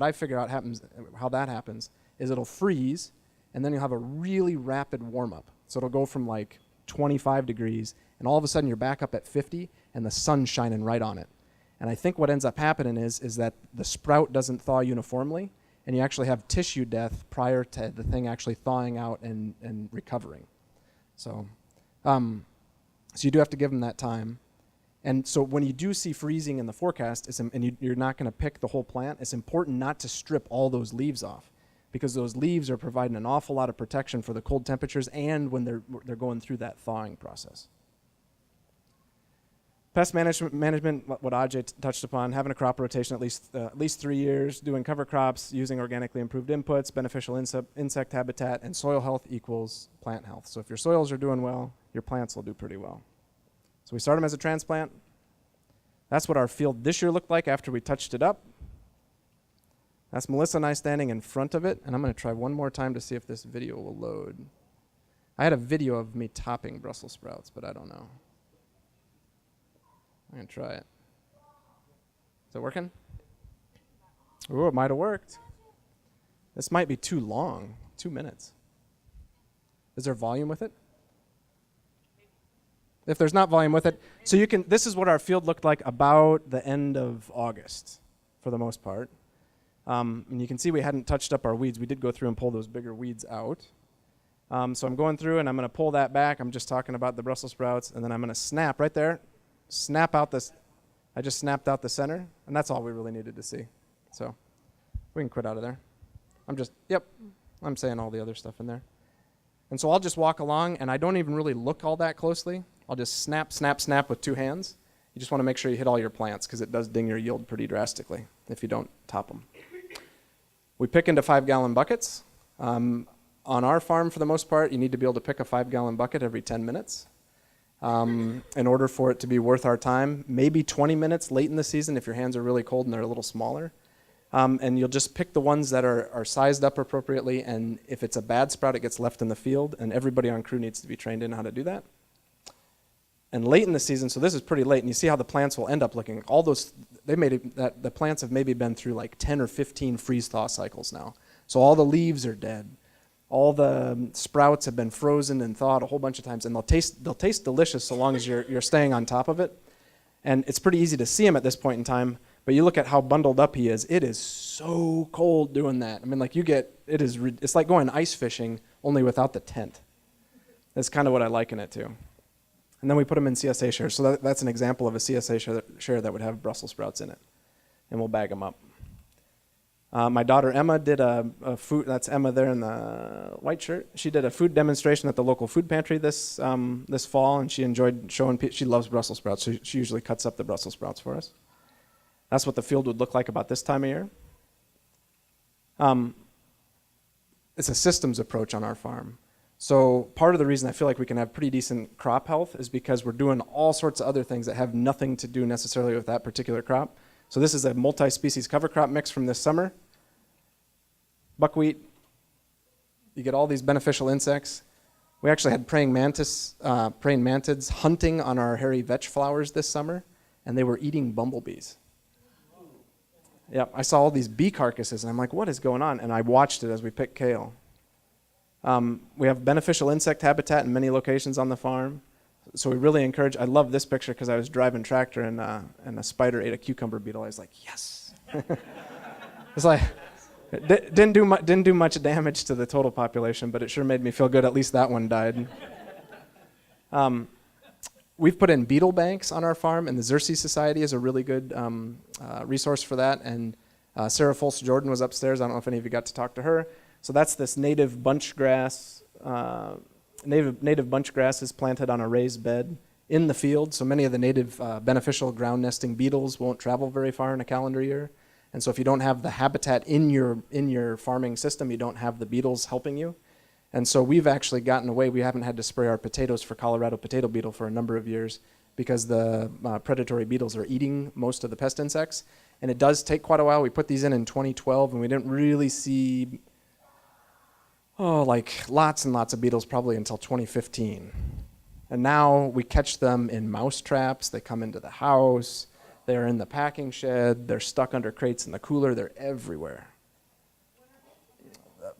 I figure out happens, how that happens, is it'll freeze, and then you'll have a really rapid warm-up. So it'll go from like 25 degrees, and all of a sudden you're back up at 50, and the sun's shining right on it. And I think what ends up happening is that the sprout doesn't thaw uniformly, and you actually have tissue death prior to the thing actually thawing out and recovering. So you do have to give them that time. And so when you do see freezing in the forecast, you're not going to pick the whole plant, it's important not to strip all those leaves off, because those leaves are providing an awful lot of protection for the cold temperatures and when they're going through that thawing process. Pest management, what Ajay touched upon, having a crop rotation at least 3 years, doing cover crops, using organically improved inputs, beneficial insect habitat, and soil health equals plant health. So if your soils are doing well, your plants will do pretty well. So we start them as a transplant. That's what our field this year looked like after we touched it up. That's Melissa and I standing in front of it, and I'm going to try one more time to see if this video will load. I had a video of me topping Brussels sprouts, but I don't know. I'm going to try it. Is it working? Oh, it might have worked. This might be too long, 2 minutes. Is there volume with it? If there's not volume with it, so you can, this is what our field looked like about the end of August, for the most part. And you can see we hadn't touched up our weeds. We did go through and pull those bigger weeds out. So I'm going through and I'm going to pull that back. I'm just talking about the Brussels sprouts, and then I'm going to snap right there. Snap out this, I just snapped out the center, and that's all we really needed to see. So we can quit out of there. I'm saying all the other stuff in there. And so I'll just walk along, and I don't even really look all that closely. I'll just snap, snap, snap with 2 hands. You just want to make sure you hit all your plants, because it does ding your yield pretty drastically if you don't top them. We pick into 5-gallon buckets. On our farm, for the most part, you need to be able to pick a 5-gallon bucket every 10 minutes. In order for it to be worth our time, maybe 20 minutes late in the season if your hands are really cold and they're a little smaller. And you'll just pick the ones that are sized up appropriately, and if it's a bad sprout, it gets left in the field, and everybody on crew needs to be trained in how to do that. And late in the season, so this is pretty late, and you see how the plants will end up looking. All those, the plants have maybe been through like 10 or 15 freeze-thaw cycles now. So all the leaves are dead. All the sprouts have been frozen and thawed a whole bunch of times, and they'll taste delicious so long as you're staying on top of it. And it's pretty easy to see them at this point in time, but you look at how bundled up he is. It is so cold doing that. I mean, like it's like going ice fishing, only without the tent. That's kind of what I liken it to. And then we put them in CSA shares. So that's an example of a CSA share that would have Brussels sprouts in it. And we'll bag them up. My daughter Emma did a food, that's Emma there in the white shirt. She did a food demonstration at the local food pantry this fall, and she enjoyed showing people. She loves Brussels sprouts, so she usually cuts up the Brussels sprouts for us. That's what the field would look like about this time of year. It's a systems approach on our farm. So part of the reason I feel like we can have pretty decent crop health is because we're doing all sorts of other things that have nothing to do necessarily with that particular crop. So this is a multi-species cover crop mix from this summer. Buckwheat, you get all these beneficial insects. We actually had praying mantids hunting on our hairy vetch flowers this summer, and they were eating bumblebees. Yeah, I saw all these bee carcasses, and I'm like, what is going on? And I watched it as we picked kale. We have beneficial insect habitat in many locations on the farm. So we really encourage, I love this picture because I was driving tractor and a spider ate a cucumber beetle. I was like, yes. It's like, it didn't do much damage to the total population, but it sure made me feel good. At least that one died. We've put in beetle banks on our farm, and the Xerces Society is a really good resource for that. And Sarah Folse Jordan was upstairs. I don't know if any of you got to talk to her. So that's this native bunch grass. Native bunch grass is planted on a raised bed in the field. So many of the native beneficial ground nesting beetles won't travel very far in a calendar year. And so if you don't have the habitat in your farming system, you don't have the beetles helping you. And so we've actually gotten away. We haven't had to spray our potatoes for Colorado potato beetle for a number of years because the predatory beetles are eating most of the pest insects. And it does take quite a while. We put these in 2012, and we didn't really see like lots and lots of beetles probably until 2015. And now we catch them in mouse traps. They come into the house. They're in the packing shed. They're stuck under crates in the cooler. They're everywhere.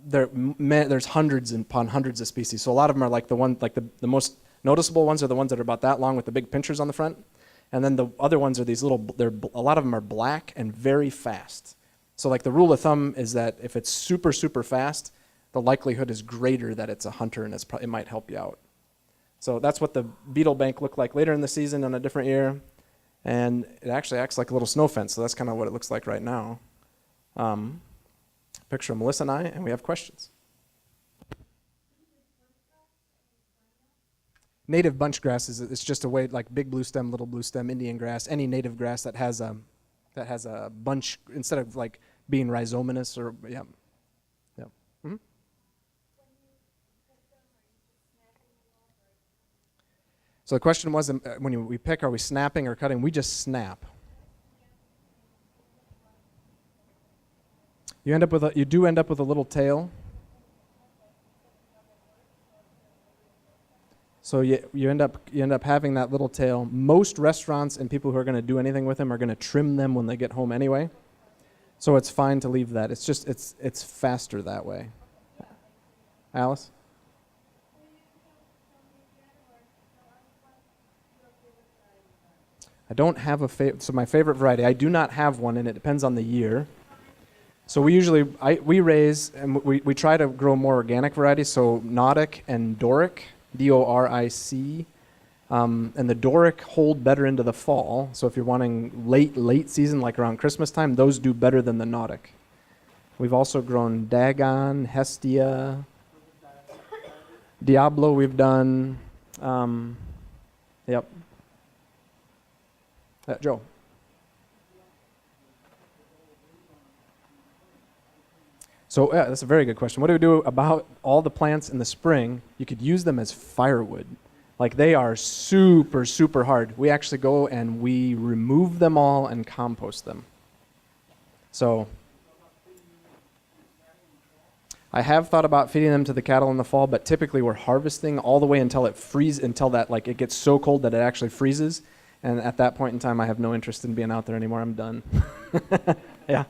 There's hundreds upon hundreds of species. So a lot of them are like the most noticeable ones are the ones that are about that long with the big pinchers on the front. And then the other ones are these little, a lot of them are black and very fast. So like the rule of thumb is that if it's super, super fast, the likelihood is greater that it's a hunter, and it might help you out. So that's what the beetle bank looked like later in the season on a different year. And it actually acts like a little snow fence, so that's kind of what it looks like right now. Picture of Melissa and I, and we have questions. native bunch grass is it's just a way like big blue stem, little blue stem, Indian grass, any native grass that has a bunch instead of like being rhizomatous or yeah. Mhm. So the question was, we pick, are we snapping or cutting? We just snap. You do end up with a little tail. So you end up having that little tail. Most restaurants and people who are going to do anything with them are going to trim them when they get home anyway. So it's fine to leave that. It's just it's faster that way. Alice? I don't have a favorite. So my favorite variety, I do not have one, and it depends on the year. So we raise and we try to grow more organic varieties. So Nordic and Doric, D-O-R-I-C, and the Doric hold better into the fall. So if you're wanting late season, like around Christmas time, those do better than the Nordic. We've also grown Dagon, Hestia, Diablo. We've done. Yep. Joe. So that's a very good question. What do we do about all the plants in the spring? You could use them as firewood. Like they are super, super hard. We actually go and we remove them all and compost them. So I have thought about feeding them to the cattle in the fall, but typically we're harvesting all the way until it gets so cold that it actually freezes. And at that point in time, I have no interest in being out there anymore. I'm done. Yeah.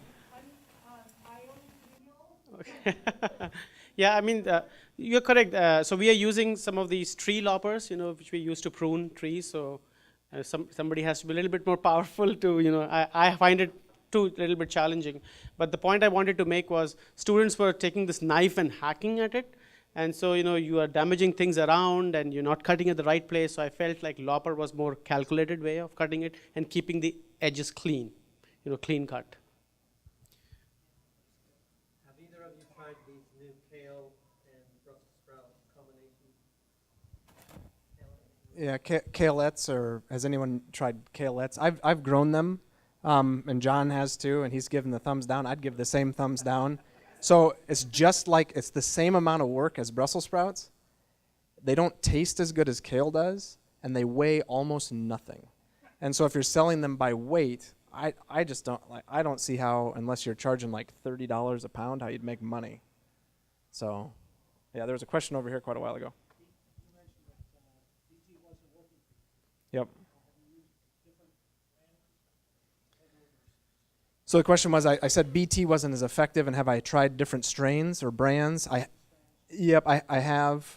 Okay. Yeah, I mean, you're correct. So we are using some of these tree loppers, which we use to prune trees. So somebody has to be a little bit more powerful to, I find it too a little bit challenging. But the point I wanted to make was students were taking this knife and hacking at it. And so, you are damaging things around and you're not cutting at the right place. So I felt like lopper was more calculated way of cutting it and keeping the edges clean, clean cut.
Have either of you tried these new kale and Brussels sprout combination?
Yeah, kaleettes, or has anyone tried kaleettes? I've grown them, and John has too, and he's given the thumbs down. I'd give the same thumbs down. So it's the same amount of work as Brussels sprouts. They don't taste as good as kale does, and they weigh almost nothing. And so if you're selling them by weight, I just don't see how, unless you're charging like $30 a pound, how you'd make money. So, yeah, there was a question over here quite a while ago. Yep. So the question was, I said BT wasn't as effective, and have I tried different strains or brands? I have,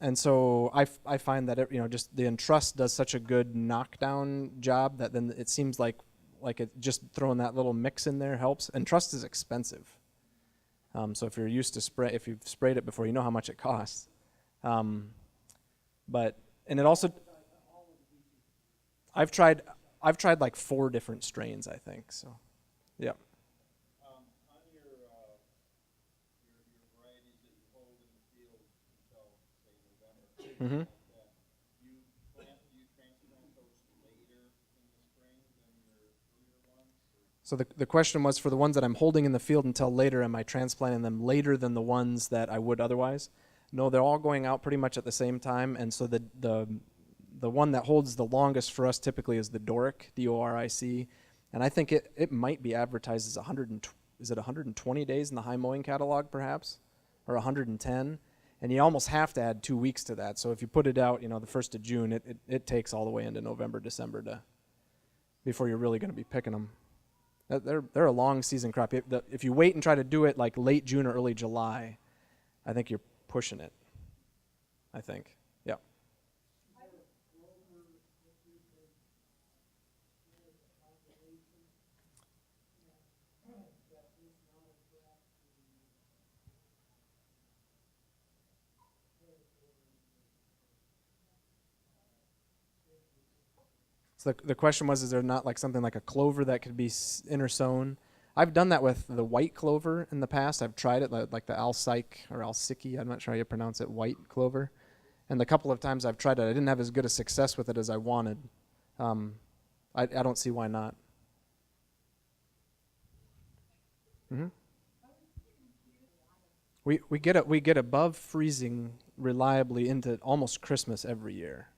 and so I find that just the Entrust does such a good knockdown job that then it seems like it just throwing that little mix in there helps. Entrust is expensive, so if you're used to if you've sprayed it before, you know how much it costs. But it also, I've tried like 4 different strains, I think so. Yeah.
On your varieties that you hold in the field until, say, November, you transplant those later in the spring than your earlier ones?
So the question was, for the ones that I'm holding in the field until later, am I transplanting them later than the ones that I would otherwise? No, they're all going out pretty much at the same time, and so the one that holds the longest for us typically is the Doric, D-O-R-I-C. And I think it might be advertised as 120 days in the high mowing catalog, perhaps, or 110. And you almost have to add 2 weeks to that. So if you put it out, the 1st of June, it takes all the way into November, December before you're really going to be picking them. They're a long season crop. If you wait and try to do it like late June or early July, I think you're pushing it. I think, yeah. So the question was, is there not like something like a clover that could be intersown? I've done that with the white clover in the past. I've tried it, like the Alsike or Alsiki, I'm not sure how you pronounce it, white clover. And the couple of times I've tried it, I didn't have as good a success with it as I wanted. I don't see why not. Mm-hmm. We get above freezing reliably into almost Christmas every year.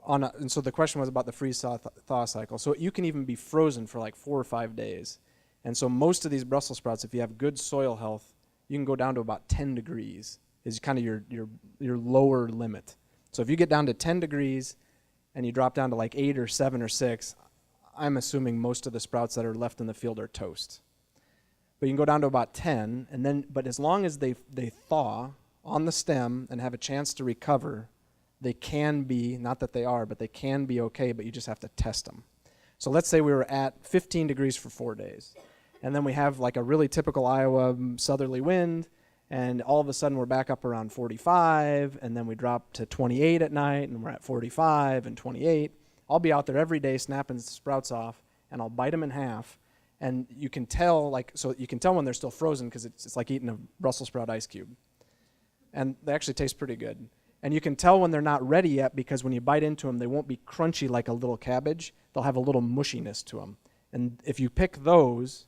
And so the question was about the freeze-thaw cycle. So you can even be frozen for like 4 or 5 days. And so most of these Brussels sprouts, if you have good soil health, you can go down to about 10 degrees is kind of your lower limit. So if you get down to 10 degrees and you drop down to like 8 or 7 or 6, I'm assuming most of the sprouts that are left in the field are toast. But you can go down to about 10, and then, but as long as they thaw on the stem and have a chance to recover, they can be, not that they are, but they can be okay, but you just have to test them. So let's say we were at 15 degrees for 4 days, and then we have like a really typical Iowa southerly wind, and all of a sudden we're back up around 45, and then we drop to 28 at night, and we're at 45 and 28. I'll be out there every day snapping sprouts off, and I'll bite them in half, and you can tell, you can tell when they're still frozen because it's like eating a Brussels sprout ice cube. And they actually taste pretty good. And you can tell when they're not ready yet because when you bite into them, they won't be crunchy like a little cabbage. They'll have a little mushiness to them. And if you pick those,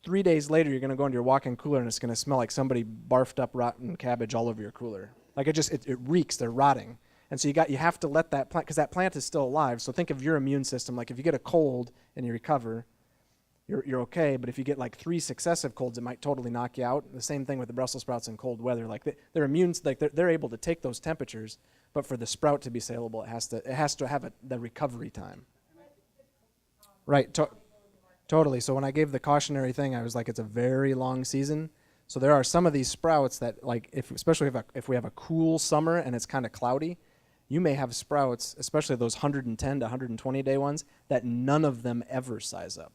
3 days later, you're going to go into your walk-in cooler and it's going to smell like somebody barfed up rotten cabbage all over your cooler. Like it reeks, they're rotting. And so you have to let that plant, because that plant is still alive. So think of your immune system. Like if you get a cold and you recover, you're okay, but if you get like 3 successive colds, it might totally knock you out. The same thing with the Brussels sprouts in cold weather. Like their immune, like they're able to take those temperatures, but for the sprout to be saleable, it has to have the recovery time. Right, totally. So when I gave the cautionary thing, I was like, it's a very long season. So there are some of these sprouts that, like, especially if we have a cool summer and it's kind of cloudy, you may have sprouts, especially those 110 to 120 day ones, that none of them ever size up.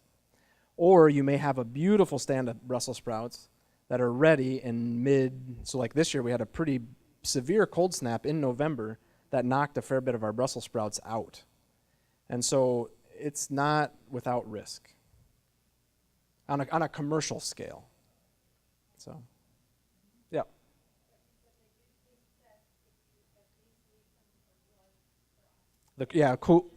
Or you may have a beautiful stand of Brussels sprouts that are ready in so like this year we had a pretty severe cold snap in November that knocked a fair bit of our Brussels sprouts out. And so it's not without risk on a commercial scale. So, yeah. Cool.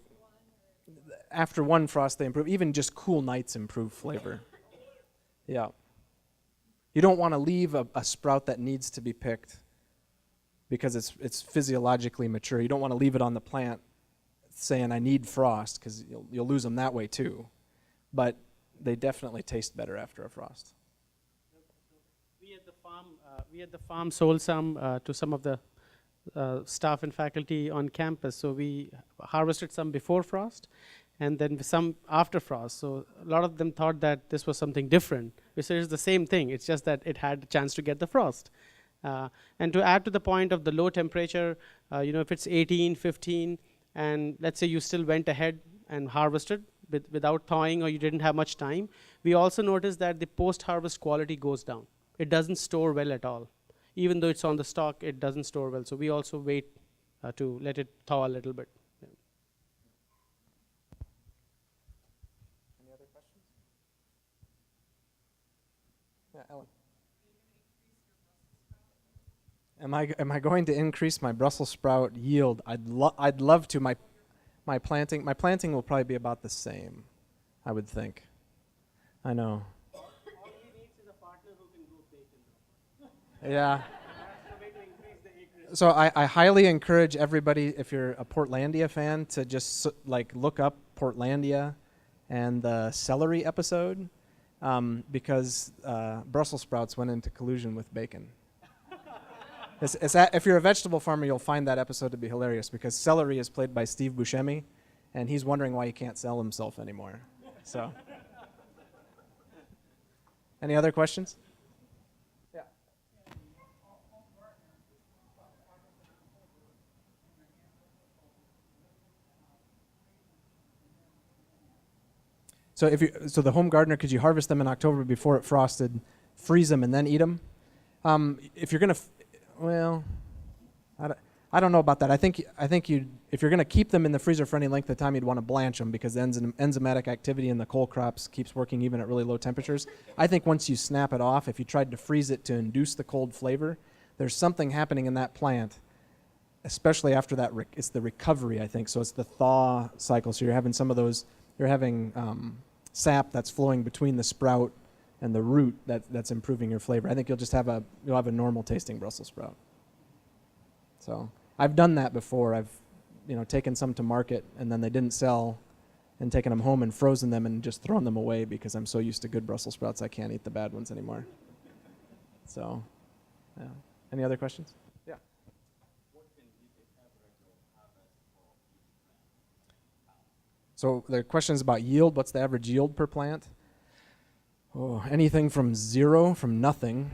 After one frost, they improve. Even just cool nights improve flavor. Yeah. You don't want to leave a sprout that needs to be picked because it's physiologically mature. You don't want to leave it on the plant saying, I need frost, because you'll lose them that way too. But they definitely taste better after a frost.
We at the farm sold some to some of the staff and faculty on campus. So we harvested some before frost, and then some after frost. So a lot of them thought that this was something different. We said it's the same thing. It's just that it had a chance to get the frost. And to add to the point of the low temperature, if it's 18, 15, and let's say you still went ahead and harvested without thawing, or you didn't have much time, we also noticed that the post-harvest quality goes down. It doesn't store well at all. Even though it's on the stalk, it doesn't store well. So we also wait to let it thaw a little bit.
Any other questions? Yeah, Ellen. Am I going to increase my Brussels sprout yield? I'd love to. My planting will probably be about the same, I would think. I know.
All he needs is a partner who can grow bacon.
Yeah.
That's the way to increase the acreage.
So I highly encourage everybody, if you're a Portlandia fan, to just look up Portlandia and the celery episode, because Brussels sprouts went into collusion with bacon. If you're a vegetable farmer, you'll find that episode to be hilarious, because celery is played by Steve Buscemi, and he's wondering why he can't sell himself anymore. So, any other questions? Yeah. So the home gardener, could you harvest them in October before it frosted, freeze them, and then eat them? If you're going to Well, I don't know about that. I think if you're going to keep them in the freezer for any length of time, you'd want to blanch them, because the enzymatic activity in the cole crops keeps working even at really low temperatures. I think once you snap it off, if you tried to freeze it to induce the cold flavor, there's something happening in that plant especially after that, it's the recovery, I think. So it's the thaw cycle. So you're having some of those, you're having sap that's flowing between the sprout and the root that's improving your flavor. I think you'll have a normal tasting Brussels sprout. So I've done that before. I've taken some to market and then they didn't sell, and taken them home and frozen them and just thrown them away because I'm so used to good Brussels sprouts I can't eat the bad ones anymore. So, yeah. Any other questions? Yeah. So the question is about yield. What's the average yield per plant? Oh, anything from zero, from nothing,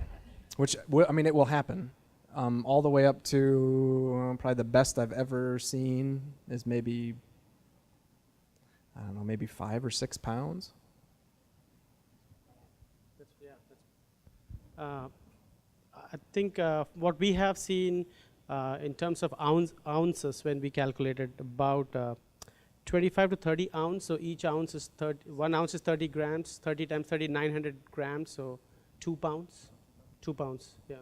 which it will happen, all the way up to probably the best I've ever seen is maybe 5 or 6 pounds.
I think what we have seen in terms of ounces when we calculated about 25 to 30 ounce. So each ounce is 1 ounce is 30 grams. 30 times 30, 900 grams. So 2 pounds. 2 pounds. Yeah.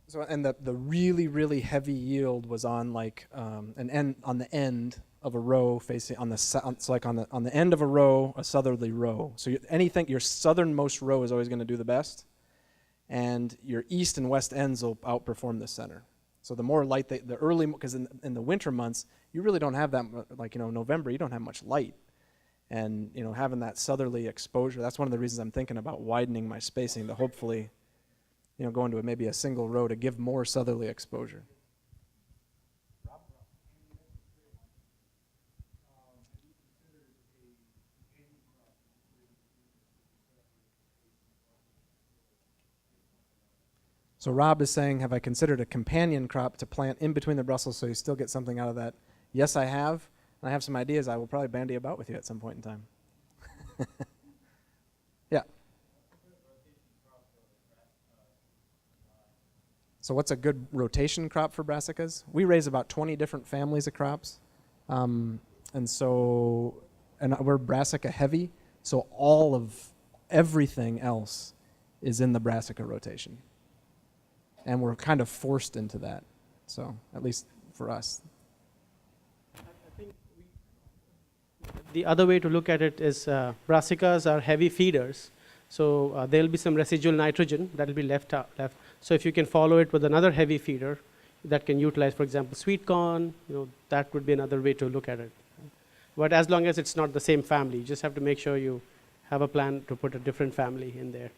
So and the really really heavy yield was on like an end on the end of a row facing on the end of a row, a southerly row. So your southernmost row is always going to do the best, and your east and west ends will outperform the center. So the more light the early, because in the winter months you really don't have that November you don't have much light, and having that southerly exposure. That's one of the reasons I'm thinking about widening my spacing to hopefully go into maybe a single row to give more southerly exposure. So Rob is saying, have I considered a companion crop to plant in between the Brussels so you still get something out of that? Yes, I have. And I have some ideas I will probably bandy about with you at some point in time. Yeah. So what's a good rotation crop for brassicas? We raise about 20 different families of crops. And we're brassica heavy, so all of everything else is in the brassica rotation. And we're kind of forced into that, so at least for us.
I think the other way to look at it is brassicas are heavy feeders, so there will be some residual nitrogen that will be left. So if you can follow it with another heavy feeder that can utilize, for example, sweet corn, that would be another way to look at it. But as long as it's not the same family, you just have to make sure you have a plan to put a different family in there.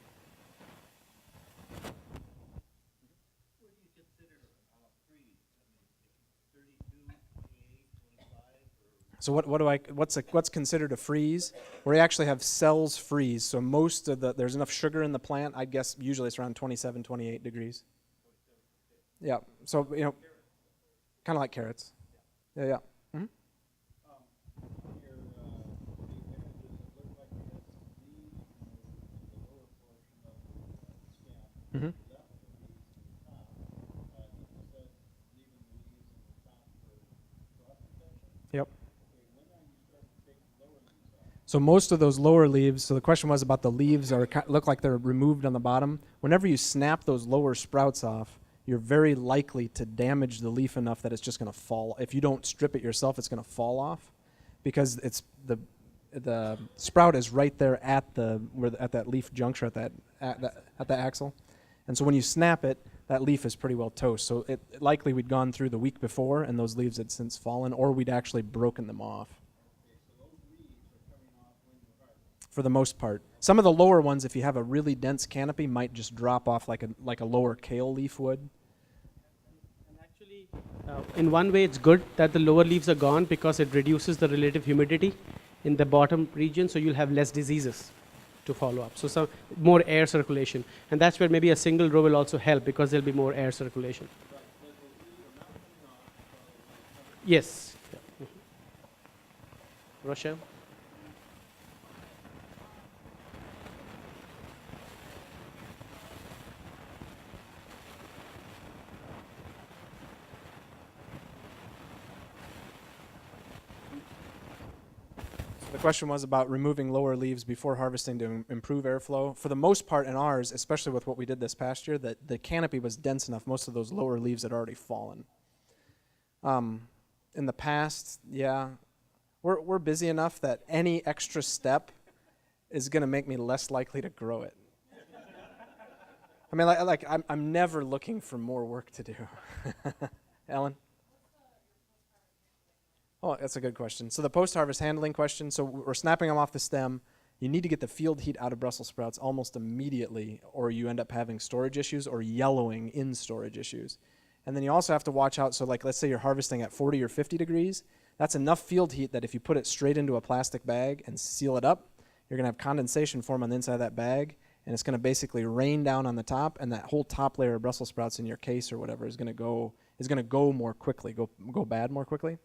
So what's considered a freeze? We actually have cells freeze. So there's enough sugar in the plant. I guess usually it's around 27, 28 degrees. Yeah. So kind of like carrots. Yeah. Mm-hmm. Mm-hmm. Yep. So most of those lower leaves, so the question was about the leaves look like they're removed on the bottom. Whenever you snap those lower sprouts off, you're very likely to damage the leaf enough that it's just going to fall. If you don't strip it yourself, it's going to fall off, because it's the sprout is right there at that leaf juncture at the axil, and so when you snap it, that leaf is pretty well toast. So it likely we'd gone through the week before, and those leaves had since fallen, or we'd actually broken them off. For the most part. Some of the lower ones, if you have a really dense canopy, might just drop off like a lower kale leaf would.
And actually, in one way, it's good that the lower leaves are gone because it reduces the relative humidity in the bottom region, so you'll have less diseases to follow up. So some more air circulation. And that's where maybe a single row will also help, because there'll be more air circulation. Yes. Yeah. Rochelle?
The question was about removing lower leaves before harvesting to improve airflow. For the most part in ours, especially with what we did this past year, that the canopy was dense enough, most of those lower leaves had already fallen. In the past, yeah, we're busy enough that any extra step is going to make me less likely to grow it. I mean, I'm never looking for more work to do. Ellen? Oh, that's a good question. So the post-harvest handling question, so we're snapping them off the stem. You need to get the field heat out of Brussels sprouts almost immediately, or you end up having storage issues or yellowing in storage issues. And then you also have to watch out, so like let's say you're harvesting at 40 or 50 degrees, that's enough field heat that if you put it straight into a plastic bag and seal it up, you're going to have condensation form on the inside of that bag, and it's going to basically rain down on the top, and that whole top layer of Brussels sprouts in your case or whatever is going to go more quickly, go bad more quickly.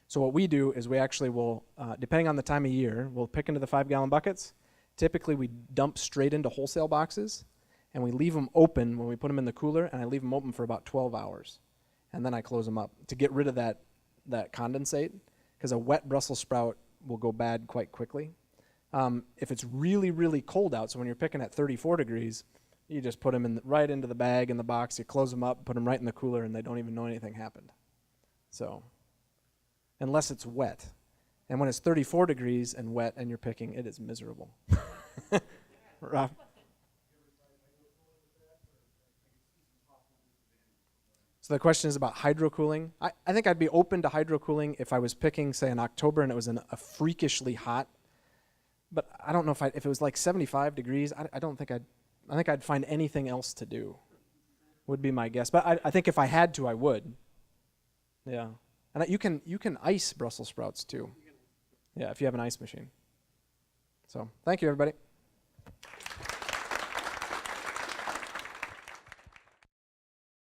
So what we do is we actually will, depending on the time of year, we'll pick into the 5-gallon buckets. Typically we dump straight into wholesale boxes, and we leave them open when we put them in the cooler, and I leave them open for about 12 hours. And then I close them up to get rid of that condensate, because a wet Brussels sprout will go bad quite quickly. If it's really, really cold out, so when you're picking at 34 degrees, you just put them right into the bag in the box, you close them up, put them right in the cooler, and they don't even know anything happened. So, unless it's wet. And when it's 34 degrees and wet and you're picking, it is miserable. Rob? So the question is about hydrocooling. I think I'd be open to hydrocooling if I was picking, say, in October and it was a freakishly hot. But I don't know if it was like 75 degrees. I think I'd find anything else to do. Would be my guess. But I think if I had to, I would. Yeah, and you can ice Brussels sprouts too. Yeah, if you have an ice machine. So thank you, everybody.